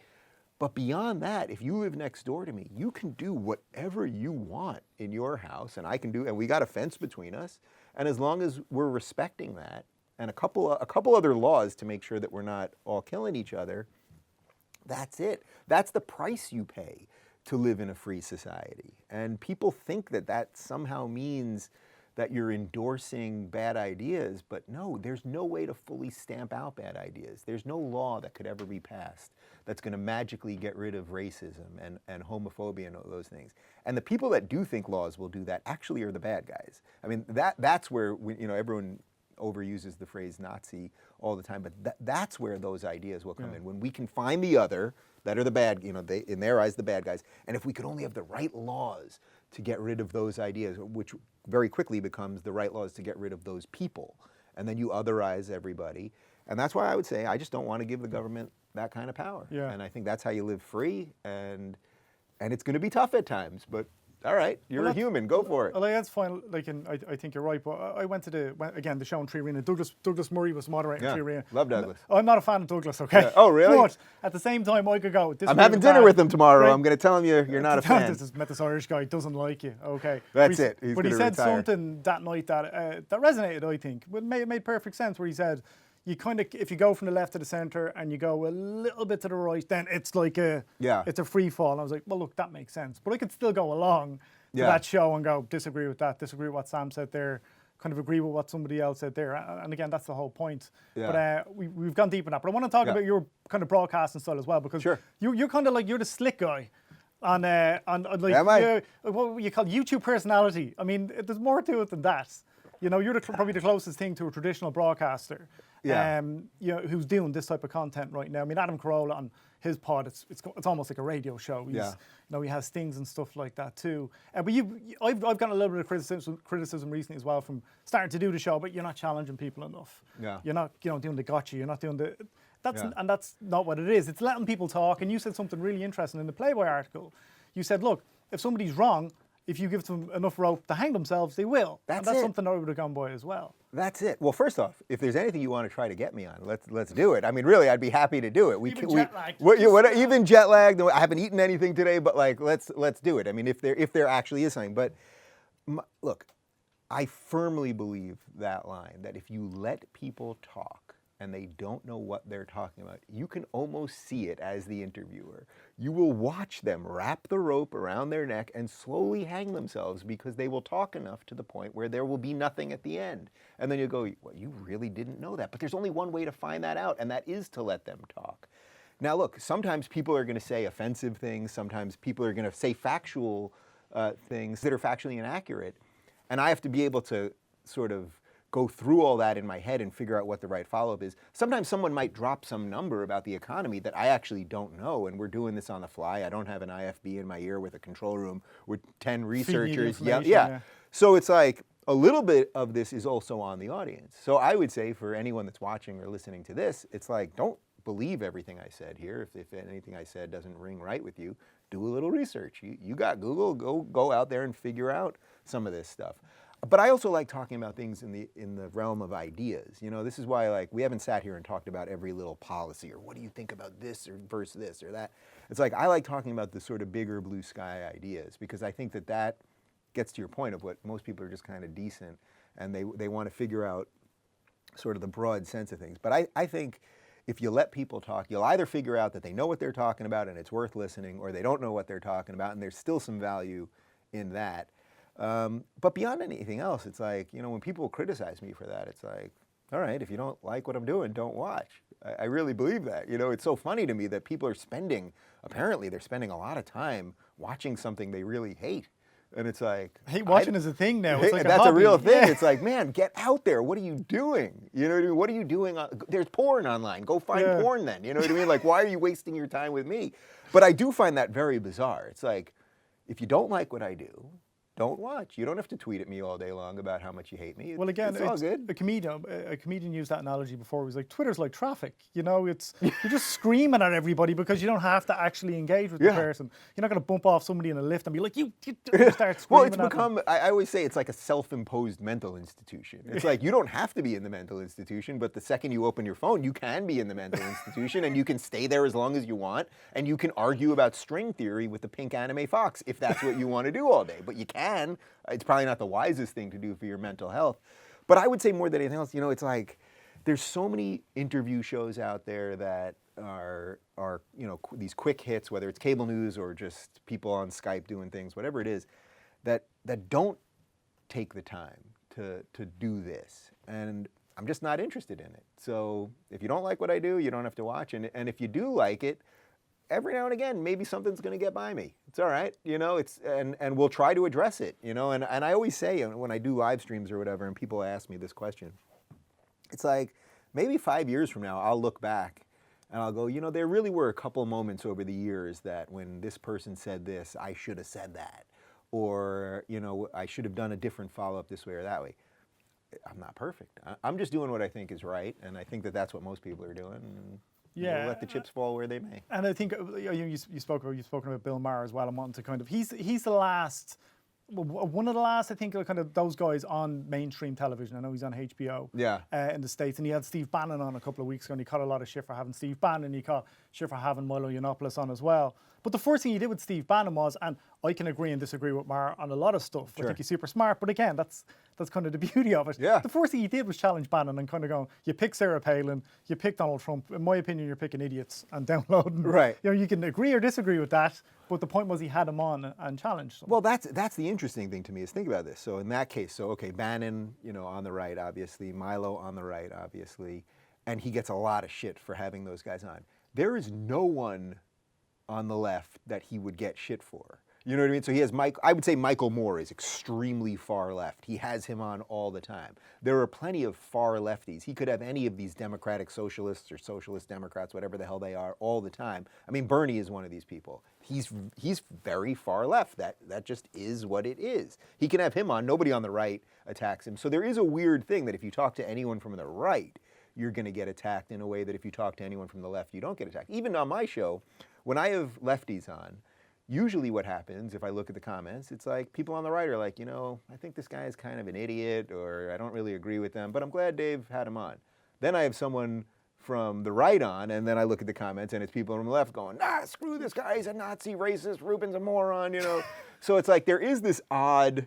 But beyond that, if you live next door to me, you can do whatever you want in your house, and I can do, and we got a fence between us. And as long as we're respecting that, and a couple other laws to make sure that we're not all killing each other, that's it. That's the price you pay to live in a free society. And people think that that somehow means that you're endorsing bad ideas, but no, there's no way to fully stamp out bad ideas. There's no law that could ever be passed that's going to magically get rid of racism and homophobia and all those things. And the people that do think laws will do that actually are the bad guys. I mean, that's where everyone overuses the phrase Nazi all the time, but that's where those ideas will come in. When we can find the other that are the bad, they, in their eyes, the bad guys, and if we could only have the right laws to get rid of those ideas, which very quickly becomes the right laws to get rid of those people, and then you otherize everybody. And that's why I would say I just don't want to give the government that kind of power. Yeah. And I think that's how you live free, and it's going to be tough at times, but all right, you're a human, go for it. Well, that's fine. I think you're right. But I went to the show in Tree Arena. Douglas Murray was moderating Tree Arena. Love Douglas. I'm not a fan of Douglas, okay? Yeah. Oh, really? But at the same time, I could go. I'm having dinner with him tomorrow. Right? I'm going to tell him you're not a fan. This Irish guy doesn't like you, okay? That's it. But he said something that night that resonated, I think. It made perfect sense, where he said, if you go from the left to the centre and you go a little bit to the right, then it's like it's a free fall. And I was like, well, look, that makes sense. But I could still go along to that show and go, disagree with that, disagree with what Sam said there, kind of agree with what somebody else said there. And again, that's the whole point. Yeah. But we've gone deep in that. But I want to talk about your kind of broadcasting style as well, because you're kind of like, you're the slick guy on like what you call YouTube personality. I mean, there's more to it than that. You're probably the closest thing to a traditional broadcaster. Who's doing this type of content right now. I mean, Adam Carolla on his pod, it's almost like a radio show. He has stings and stuff like that too. But I've gotten a little bit of criticism recently as well from starting to do the show, but you're not challenging people enough. Yeah. You're not doing the gotcha. You're not doing the and that's not what it is. It's letting people talk. And you said something really interesting in the Playboy article. You said, look, if somebody's wrong, if you give them enough rope to hang themselves, they will. That's something I would have gone by as well. That's it. Well, first off, if there's anything you want to try to get me on, let's do it. I mean, really, I'd be happy to do it. Even jet lagged. I haven't eaten anything today, but let's do it. I mean, if there actually is something. But look, I firmly believe that line, that if you let people talk and they don't know what they're talking about, you can almost see it as the interviewer. You will watch them wrap the rope around their neck and slowly hang themselves, because they will talk enough to the point where there will be nothing at the end. And then you go, well, you really didn't know that. But there's only one way to find that out, and that is to let them talk. Now, look, sometimes people are going to say offensive things. Sometimes people are going to say factual things that are factually inaccurate. And I have to be able to sort of go through all that in my head and figure out what the right follow-up is. Sometimes someone might drop some number about the economy that I actually don't know, and we're doing this on the fly. I don't have an IFB in my ear with a control room with 10 researchers. Yeah. So it's like a little bit of this is also on the audience. So I would say for anyone that's watching or listening to this, it's like, don't believe everything I said here. If anything I said doesn't ring right with you, do a little research. You got Google, go out there and figure out some of this stuff. But I also like talking about things in the realm of ideas. This is why we haven't sat here and talked about every little policy or what do you think about this or versus this or that. It's like I like talking about the sort of bigger blue sky ideas, because I think that gets to your point of what most people are just kind of decent and they want to figure out sort of the broad sense of things. But I think if you let people talk, you'll either figure out that they know what they're talking about and it's worth listening, or they don't know what they're talking about and there's still some value in that. But beyond anything else, it's like, when people criticize me for that, it's like, all right, if you don't like what I'm doing, don't watch. I really believe that. You know, it's so funny to me that people are apparently they're spending a lot of time watching something they really hate. And it's like, Hate watching is a thing now. It's like that's hobby. a real thing. Yeah. It's like, man, get out there. What are you doing? You know what I mean? What are you doing? There's porn online. Go find porn then. You know what I mean? Like, why are you wasting your time with me? But I do find that very bizarre. It's like, if you don't like what I do, don't watch. You don't have to tweet at me all day long about how much you hate me. Well, again, it's all good. A comedian used that analogy before. He was like, Twitter's like traffic. You know, you're just screaming at everybody because you don't have to actually engage with the person. You're not going to bump off somebody in a lift and be like, you start screaming. Well, it's become, I always say it's like a self-imposed mental institution. It's like you don't have to be in the mental institution, but the second you open your phone, you can be in the mental institution and you can stay there as long as you want, and you can argue about string theory with the pink anime fox if that's what you want to do all day. But you can. It's probably not the wisest thing to do for your mental health. But I would say more than anything else, you know, it's like there's so many interview shows out there that are you know, these quick hits, whether it's cable news or just people on Skype doing things, whatever it is, that don't take the time to do this. And I'm just not interested in it. So if you don't like what I do, you don't have to watch. And if you do like it, every now and again, maybe something's going to get by me. It's all right, you know. And we'll try to address it, you know. And I always say when I do live streams or whatever, and people ask me this question, it's like maybe 5 years from now, I'll look back and I'll go, you know, there really were a couple moments over the years that when this person said this, I should have said that, or you know, I should have done a different follow-up this way or that way. I'm not perfect. I'm just doing what I think is right, and I think that that's what most people are doing. And, yeah, let the chips fall where they may. And I think you've spoken about Bill Maher as well. I'm wanting to kind of he's the last, one of the last, I think, kind of those guys on mainstream television. I know he's on HBO. Yeah. In the States, and he had Steve Bannon on a couple of weeks ago, and he caught a lot of shit for having Steve Bannon. He caught shit for having Milo Yiannopoulos on as well. But the first thing he did with Steve Bannon was, and I can agree and disagree with Maher on a lot of stuff. Sure. I think he's super smart, but again, that's kind of the beauty of it. Yeah. The first thing he did was challenge Bannon and kind of go, you pick Sarah Palin, you pick Donald Trump. In my opinion, you're picking idiots and downloading. Right. You know, you can agree or disagree with that, but the point was he had him on and challenged them. Well, that's the interesting thing to me is think about this. So in that case, okay, Bannon, you know, on the right, obviously, Milo on the right, obviously, and he gets a lot of shit for having those guys on. There is no one on the left that he would get shit for. You know what I mean? So he has I would say Michael Moore is extremely far left. He has him on all the time. There are plenty of far lefties. He could have any of these democratic socialists or socialist Democrats, whatever the hell they are, all the time. I mean, Bernie is one of these people. He's very far left. That just is what it is. He can have him on. Nobody on the right attacks him. So there is a weird thing that if you talk to anyone from the right, you're going to get attacked in a way that if you talk to anyone from the left, you don't get attacked. Even on my show, when I have lefties on, usually what happens, if I look at the comments, it's like people on the right are like, you know, I think this guy is kind of an idiot, or I don't really agree with them, but I'm glad Dave had him on. Then I have someone from the right on, and then I look at the comments, and it's people from the left going, nah, screw this guy, he's a Nazi, racist, Rubin's a moron, you know. So it's like there is this odd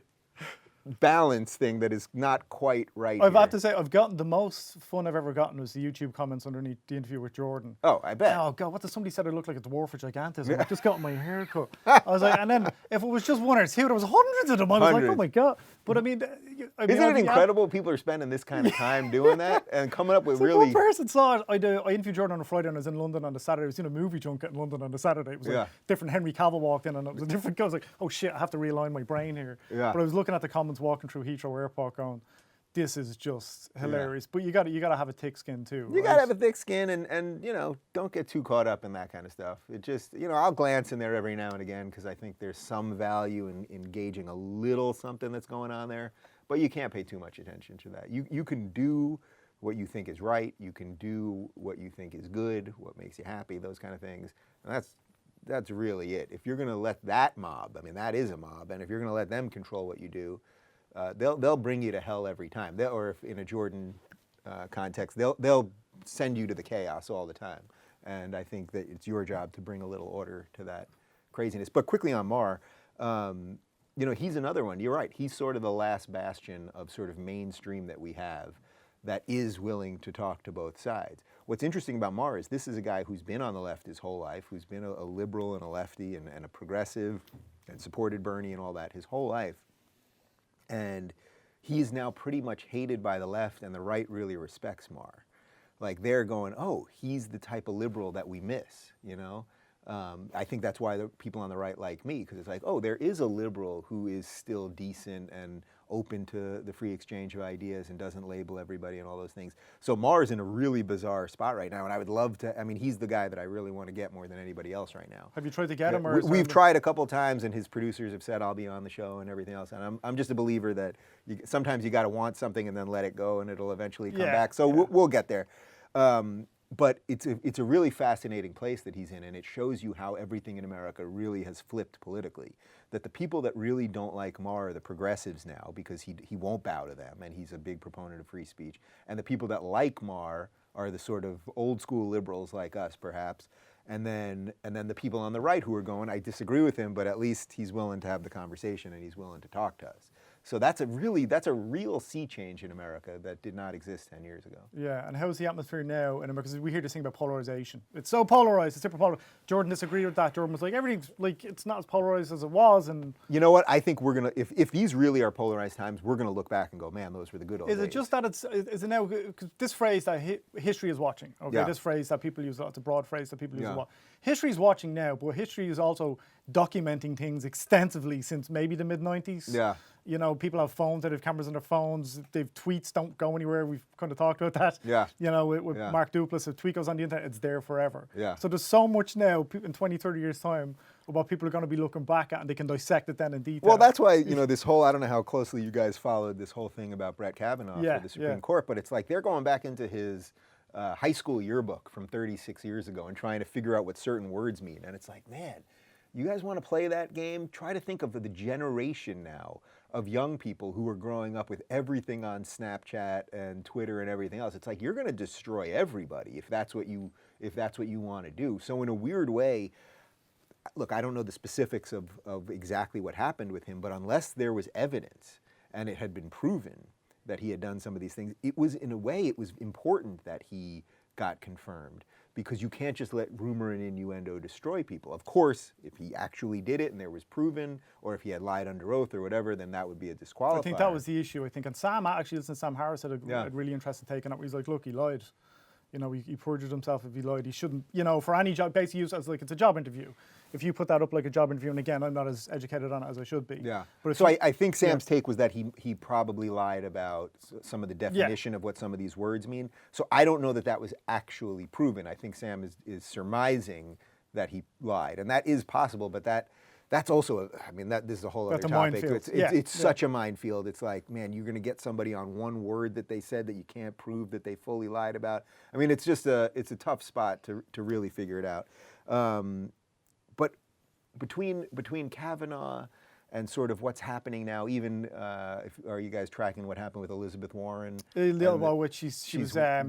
balance thing that is not quite right. I've had to say, I've gotten the most fun I've ever gotten was the YouTube comments underneath the interview with Jordan. Oh, I bet. Oh God, what did somebody said I looked like a dwarf for gigantism? I just got my hair cut. I was like, and then if it was just one or two, there was hundreds of them. I was like, oh my God. But I mean, isn't it incredible people are spending this kind of time doing that and coming up with really... One person saw it. I interviewed Jordan on a Friday and I was in London on the Saturday. I was in a movie junket in London on the Saturday. It was like different Henry Cavill walked in and it was a different guy. I was like, oh shit, I have to realign my brain here. Yeah. But I was looking at the comments walking through Heathrow Airport going, this is just hilarious. But you got to have a thick skin too. You got to have a thick skin and you know, don't get too caught up in that kind of stuff. It just, you know, I'll glance in there every now and again because I think there's some value in engaging a little something that's going on there. But you can't pay too much attention to that. You can do what you think is right. You can do what you think is good, what makes you happy, those kind of things. And that's really it. If you're going to let that mob, I mean, that is a mob, and if you're going to let them control what you do, they'll bring you to hell every time. Or if in a Jordan context, they'll send you to the chaos all the time. And I think that it's your job to bring a little order to that craziness. But quickly on Maher, you know, he's another one. You're right. He's sort of the last bastion of sort of mainstream that we have that is willing to talk to both sides. What's interesting about Maher is this is a guy who's been on the left his whole life, who's been a liberal and a lefty and a progressive and supported Bernie and all that his whole life. And he is now pretty much hated by the left, and the right really respects Maher. Like they're going, oh, he's the type of liberal that we miss, you know? I think that's why the people on the right like me, because it's like, oh, there is a liberal who is still decent and open to the free exchange of ideas and doesn't label everybody and all those things. So Maher's in a really bizarre spot right now, and I would love to, I mean, he's the guy that I really want to get more than anybody else right now. Have you tried to get him? Or We've tried a couple times, and his producers have said I'll be on the show and everything else, and I'm just a believer that sometimes you got to want something and then let it go, and it'll eventually come back. So we'll get there. But it's a really fascinating place that he's in, and it shows you how everything in America really has flipped politically. That the people that really don't like Maher are the progressives now, because he won't bow to them, and he's a big proponent of free speech. And the people that like Maher are the sort of old school liberals like us, perhaps. And then the people on the right who are going, I disagree with him, but at least he's willing to have the conversation and he's willing to talk to us. So that's a real sea change in America that did not exist 10 years ago. Yeah, and how's the atmosphere now in America? Because we hear this thing about polarization. It's so polarized, it's super polarized. Jordan disagreed with that. Jordan was like, everything's like, it's not as polarized as it was. And you know what? I think we're gonna, if these really are polarized times, we're gonna look back and go, man, those were the good old days. Is it just that is it now, cause this phrase that history is watching, okay? Yeah. This phrase that people use, it's a broad phrase that people use a lot. History is watching now, but history is also documenting things extensively since maybe the mid-90s. Yeah. You know, people have phones, they have cameras on their phones, they've tweets don't go anywhere. We've kind of talked about that. Yeah. You know, with Mark Duplass, if a tweet goes on the internet, it's there forever. Yeah. So there's so much now in 20, 30 years' time about people are going to be looking back at, and they can dissect it then in detail. Well, that's why, you know, this whole, I don't know how closely you guys followed this whole thing about Brett Kavanaugh for the Supreme Court, but it's like they're going back into his high school yearbook from 36 years ago and trying to figure out what certain words mean. And it's like, man, you guys want to play that game? Try to think of the generation now of young people who are growing up with everything on Snapchat and Twitter and everything else. It's like you're going to destroy everybody if that's what you want to do. So in a weird way, look, I don't know the specifics of exactly what happened with him, but unless there was evidence and it had been proven that he had done some of these things, it was, in a way, it was important that he got confirmed, because you can't just let rumor and innuendo destroy people. Of course, if he actually did it and there was proven, or if he had lied under oath or whatever, then that would be a disqualifier. I think that was the issue. I think, and Sam, actually, listen, Sam Harris had a really interesting take on it, where he's like, look, he lied. You know, he perjured himself if he lied. He shouldn't, you know, for any job, basically used as like, it's a job interview. If you put that up like a job interview, and again, I'm not as educated on it as I should be. Yeah. But so I think Sam's take was that he probably lied about some of the definition of what some of these words mean. So I don't know that that was actually proven. I think Sam is surmising that he lied, and that is possible, but that's also, this is a whole other topic. It's such a minefield. It's like, man, you're going to get somebody on one word that they said that you can't prove that they fully lied about. I mean, it's just it's a tough spot to really figure it out. But between Kavanaugh and sort of what's happening now, even are you guys tracking what happened with Elizabeth Warren? Which she's got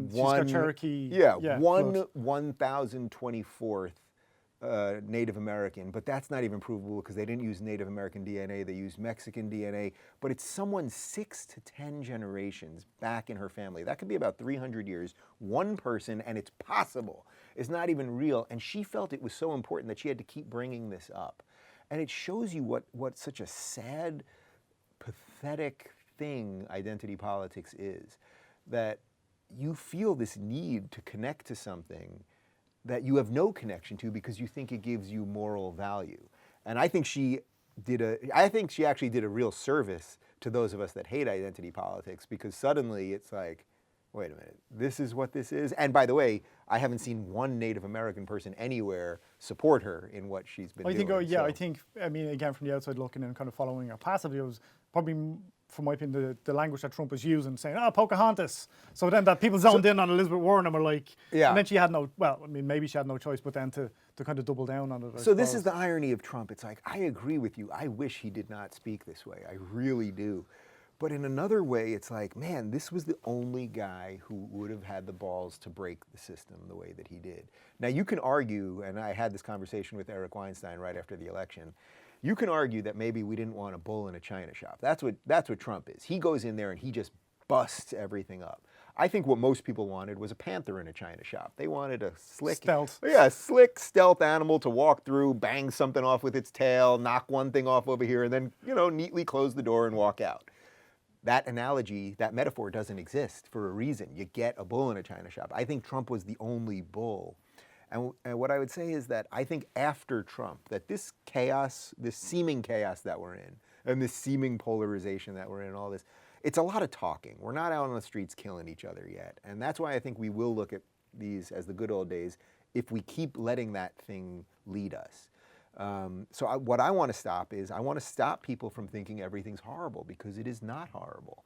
Cherokee. Yeah, 1,024th. Native American, but that's not even provable because they didn't use Native American DNA, they used Mexican DNA, but it's someone 6 to 10 generations back in her family. That could be about 300 years, one person, and it's possible. It's not even real, and she felt it was so important that she had to keep bringing this up. And it shows you what such a sad, pathetic thing identity politics is, that you feel this need to connect to something that you have no connection to because you think it gives you moral value. And I think she actually did a real service to those of us that hate identity politics, because suddenly it's like, wait a minute, this is what this is? And by the way, I haven't seen one Native American person anywhere support her in what she's been doing. I mean, again, from the outside looking and kind of following her passively, it was probably, from my opinion, the language that Trump was using, saying, Pocahontas. So then that people zoned in on Elizabeth Warren and were like, and then she had maybe she had no choice but then to kind of double down on it. So this is the irony of Trump. It's like, I agree with you. I wish he did not speak this way. I really do. But in another way, it's like, man, this was the only guy who would have had the balls to break the system the way that he did. Now, you can argue, and I had this conversation with Eric Weinstein right after the election, you can argue that maybe we didn't want a bull in a china shop. That's what Trump is. He goes in there and he just busts everything up. I think what most people wanted was a panther in a china shop. They wanted a slick stealth animal to walk through, bang something off with its tail, knock one thing off over here, and then, neatly close the door and walk out. that analogy, that metaphor doesn't exist for a reason. You get a bull in a china shop. I think Trump was the only bull. And what I would say is that I think after Trump, that this chaos, this seeming chaos that we're in, and this seeming polarization that we're in and all this, it's a lot of talking. We're not out on the streets killing each other yet. And that's why I think we will look at these as the good old days if we keep letting that thing lead us. What I want to stop is, I want to stop people from thinking everything's horrible, because it is not horrible.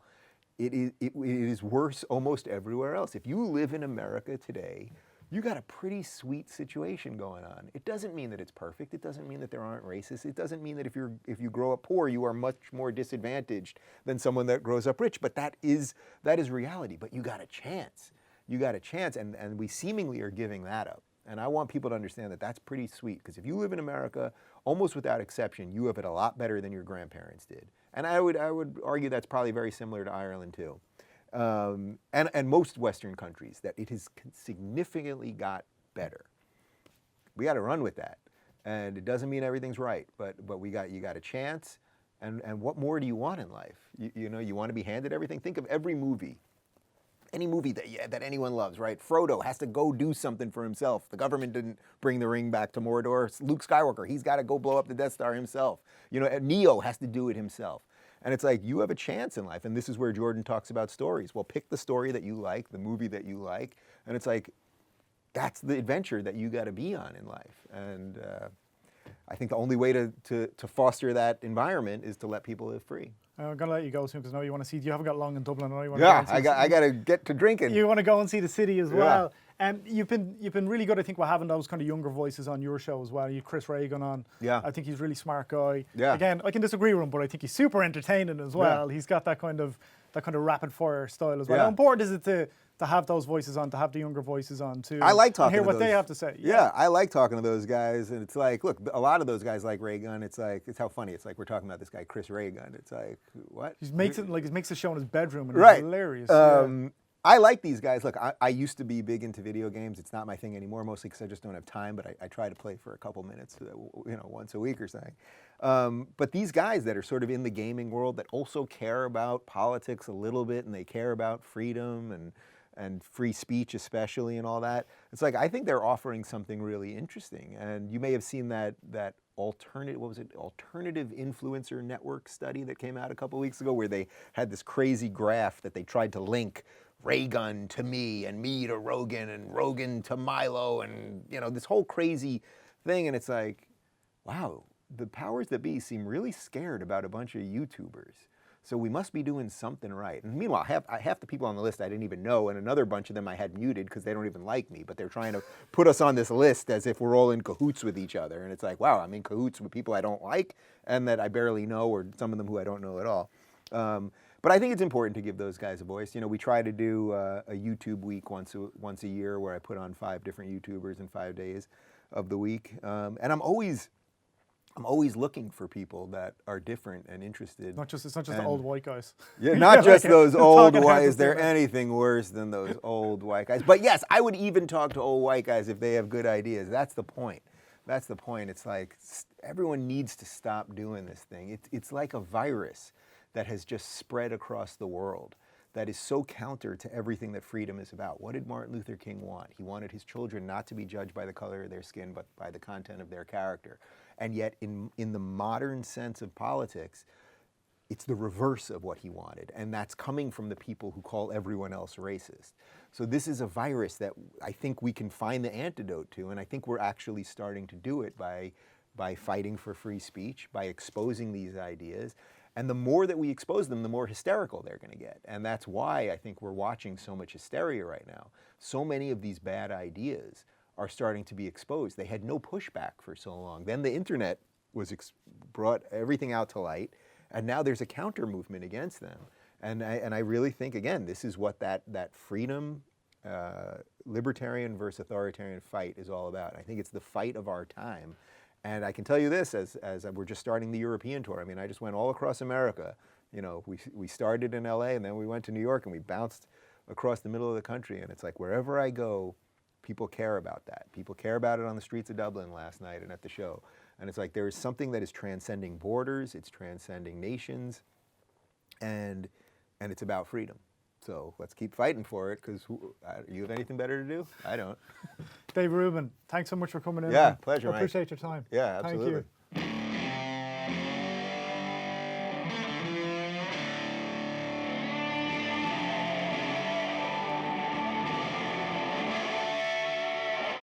It is worse almost everywhere else. If you live in America today, you got a pretty sweet situation going on. It doesn't mean that it's perfect. It doesn't mean that there aren't racists. It doesn't mean that if you grow up poor, you are much more disadvantaged than someone that grows up rich. But that is reality. But you got a chance. You got a chance, and we seemingly are giving that up. And I want people to understand that that's pretty sweet, because if you live in America, almost without exception, you have it a lot better than your grandparents did. And I would argue that's probably very similar to Ireland too. And most Western countries, that it has significantly got better. We got to run with that. And it doesn't mean everything's right, but you got a chance. And what more do you want in life? You know, you want to be handed everything? Think of every movie. Any movie that anyone loves, right? Frodo has to go do something for himself. The government didn't bring the ring back to Mordor. Luke Skywalker, he's got to go blow up the Death Star himself. You know, Neo has to do it himself. And it's like, you have a chance in life. And this is where Jordan talks about stories. Well, pick the story that you like, the movie that you like. And it's like, that's the adventure that you got to be on in life. And I think the only way to foster that environment is to let people live free. I'm going to let you go soon, because I know you want to see, you haven't got long in Dublin. I know you want Yeah, to I got to get to drinking. You want to go and see the city as well. You've been really good, I think, with having those kind of younger voices on your show as well. You have Chris Reagan on. Yeah. I think he's a really smart guy. Yeah. Again, I can disagree with him, but I think he's super entertaining as well. Yeah. He's got that kind of rapid fire style as well. Yeah. How important is it to have those voices on, to have the younger voices on too? I like talking to hear to what those. They have to say. Yeah, I like talking to those guys, and it's like, look, a lot of those guys like Reagan. It's how funny. It's like we're talking about this guy Chris Reagan. It's like, what? He makes the show in his bedroom, and right. It's hilarious. I like these guys. Look, I used to be big into video games. It's not my thing anymore, mostly because I just don't have time, but I try to play for a couple minutes, once a week or something. But these guys that are sort of in the gaming world that also care about politics a little bit, and they care about freedom and free speech especially and all that, it's like, I think they're offering something really interesting. And you may have seen that alternative influencer network study that came out a couple weeks ago, where they had this crazy graph that they tried to link Reagan to me and me to Rogan and Rogan to Milo, and this whole crazy thing. And it's like, wow, the powers that be seem really scared about a bunch of YouTubers. So we must be doing something right. And meanwhile, half the people on the list I didn't even know, and another bunch of them I had muted because they don't even like me, but they're trying to put us on this list as if we're all in cahoots with each other. And it's like, wow, I'm in cahoots with people I don't like and that I barely know, or some of them who I don't know at all. But I think it's important to give those guys a voice. We try to do a YouTube week once a year, where I put on 5 different YouTubers in 5 days of the week. And I'm always looking for people that are different and interested. It's not just the old white guys. Yeah, not just those old white. Is there anything worse than those old white guys? But yes, I would even talk to old white guys if they have good ideas. That's the point. That's the point. It's like, everyone needs to stop doing this thing. It's like a virus that has just spread across the world, that is so counter to everything that freedom is about. What did Martin Luther King want? He wanted his children not to be judged by the color of their skin, but by the content of their character. And yet, in the modern sense of politics, it's the reverse of what he wanted. And that's coming from the people who call everyone else racist. So this is a virus that I think we can find the antidote to, and I think we're actually starting to do it by fighting for free speech, by exposing these ideas. And the more that we expose them, the more hysterical they're going to get. And that's why I think we're watching so much hysteria right now. So many of these bad ideas are starting to be exposed. They had no pushback for so long. Then the internet brought everything out to light, and now there's a counter movement against them. And I really think, again, this is what that freedom, libertarian versus authoritarian fight is all about. I think it's the fight of our time. And I can tell you this, as we're just starting the European tour. I mean, I just went all across America. We started in LA, and then we went to New York, and we bounced across the middle of the country. And it's like, wherever I go, people care about that. People care about it on the streets of Dublin last night and at the show. And it's like, there is something that is transcending borders, it's transcending nations. And and it's about freedom. So let's keep fighting for it, because you have anything better to do? I don't. Dave Rubin, thanks so much for coming in. Yeah, pleasure, I Mike. appreciate your time. Yeah, absolutely. Thank you.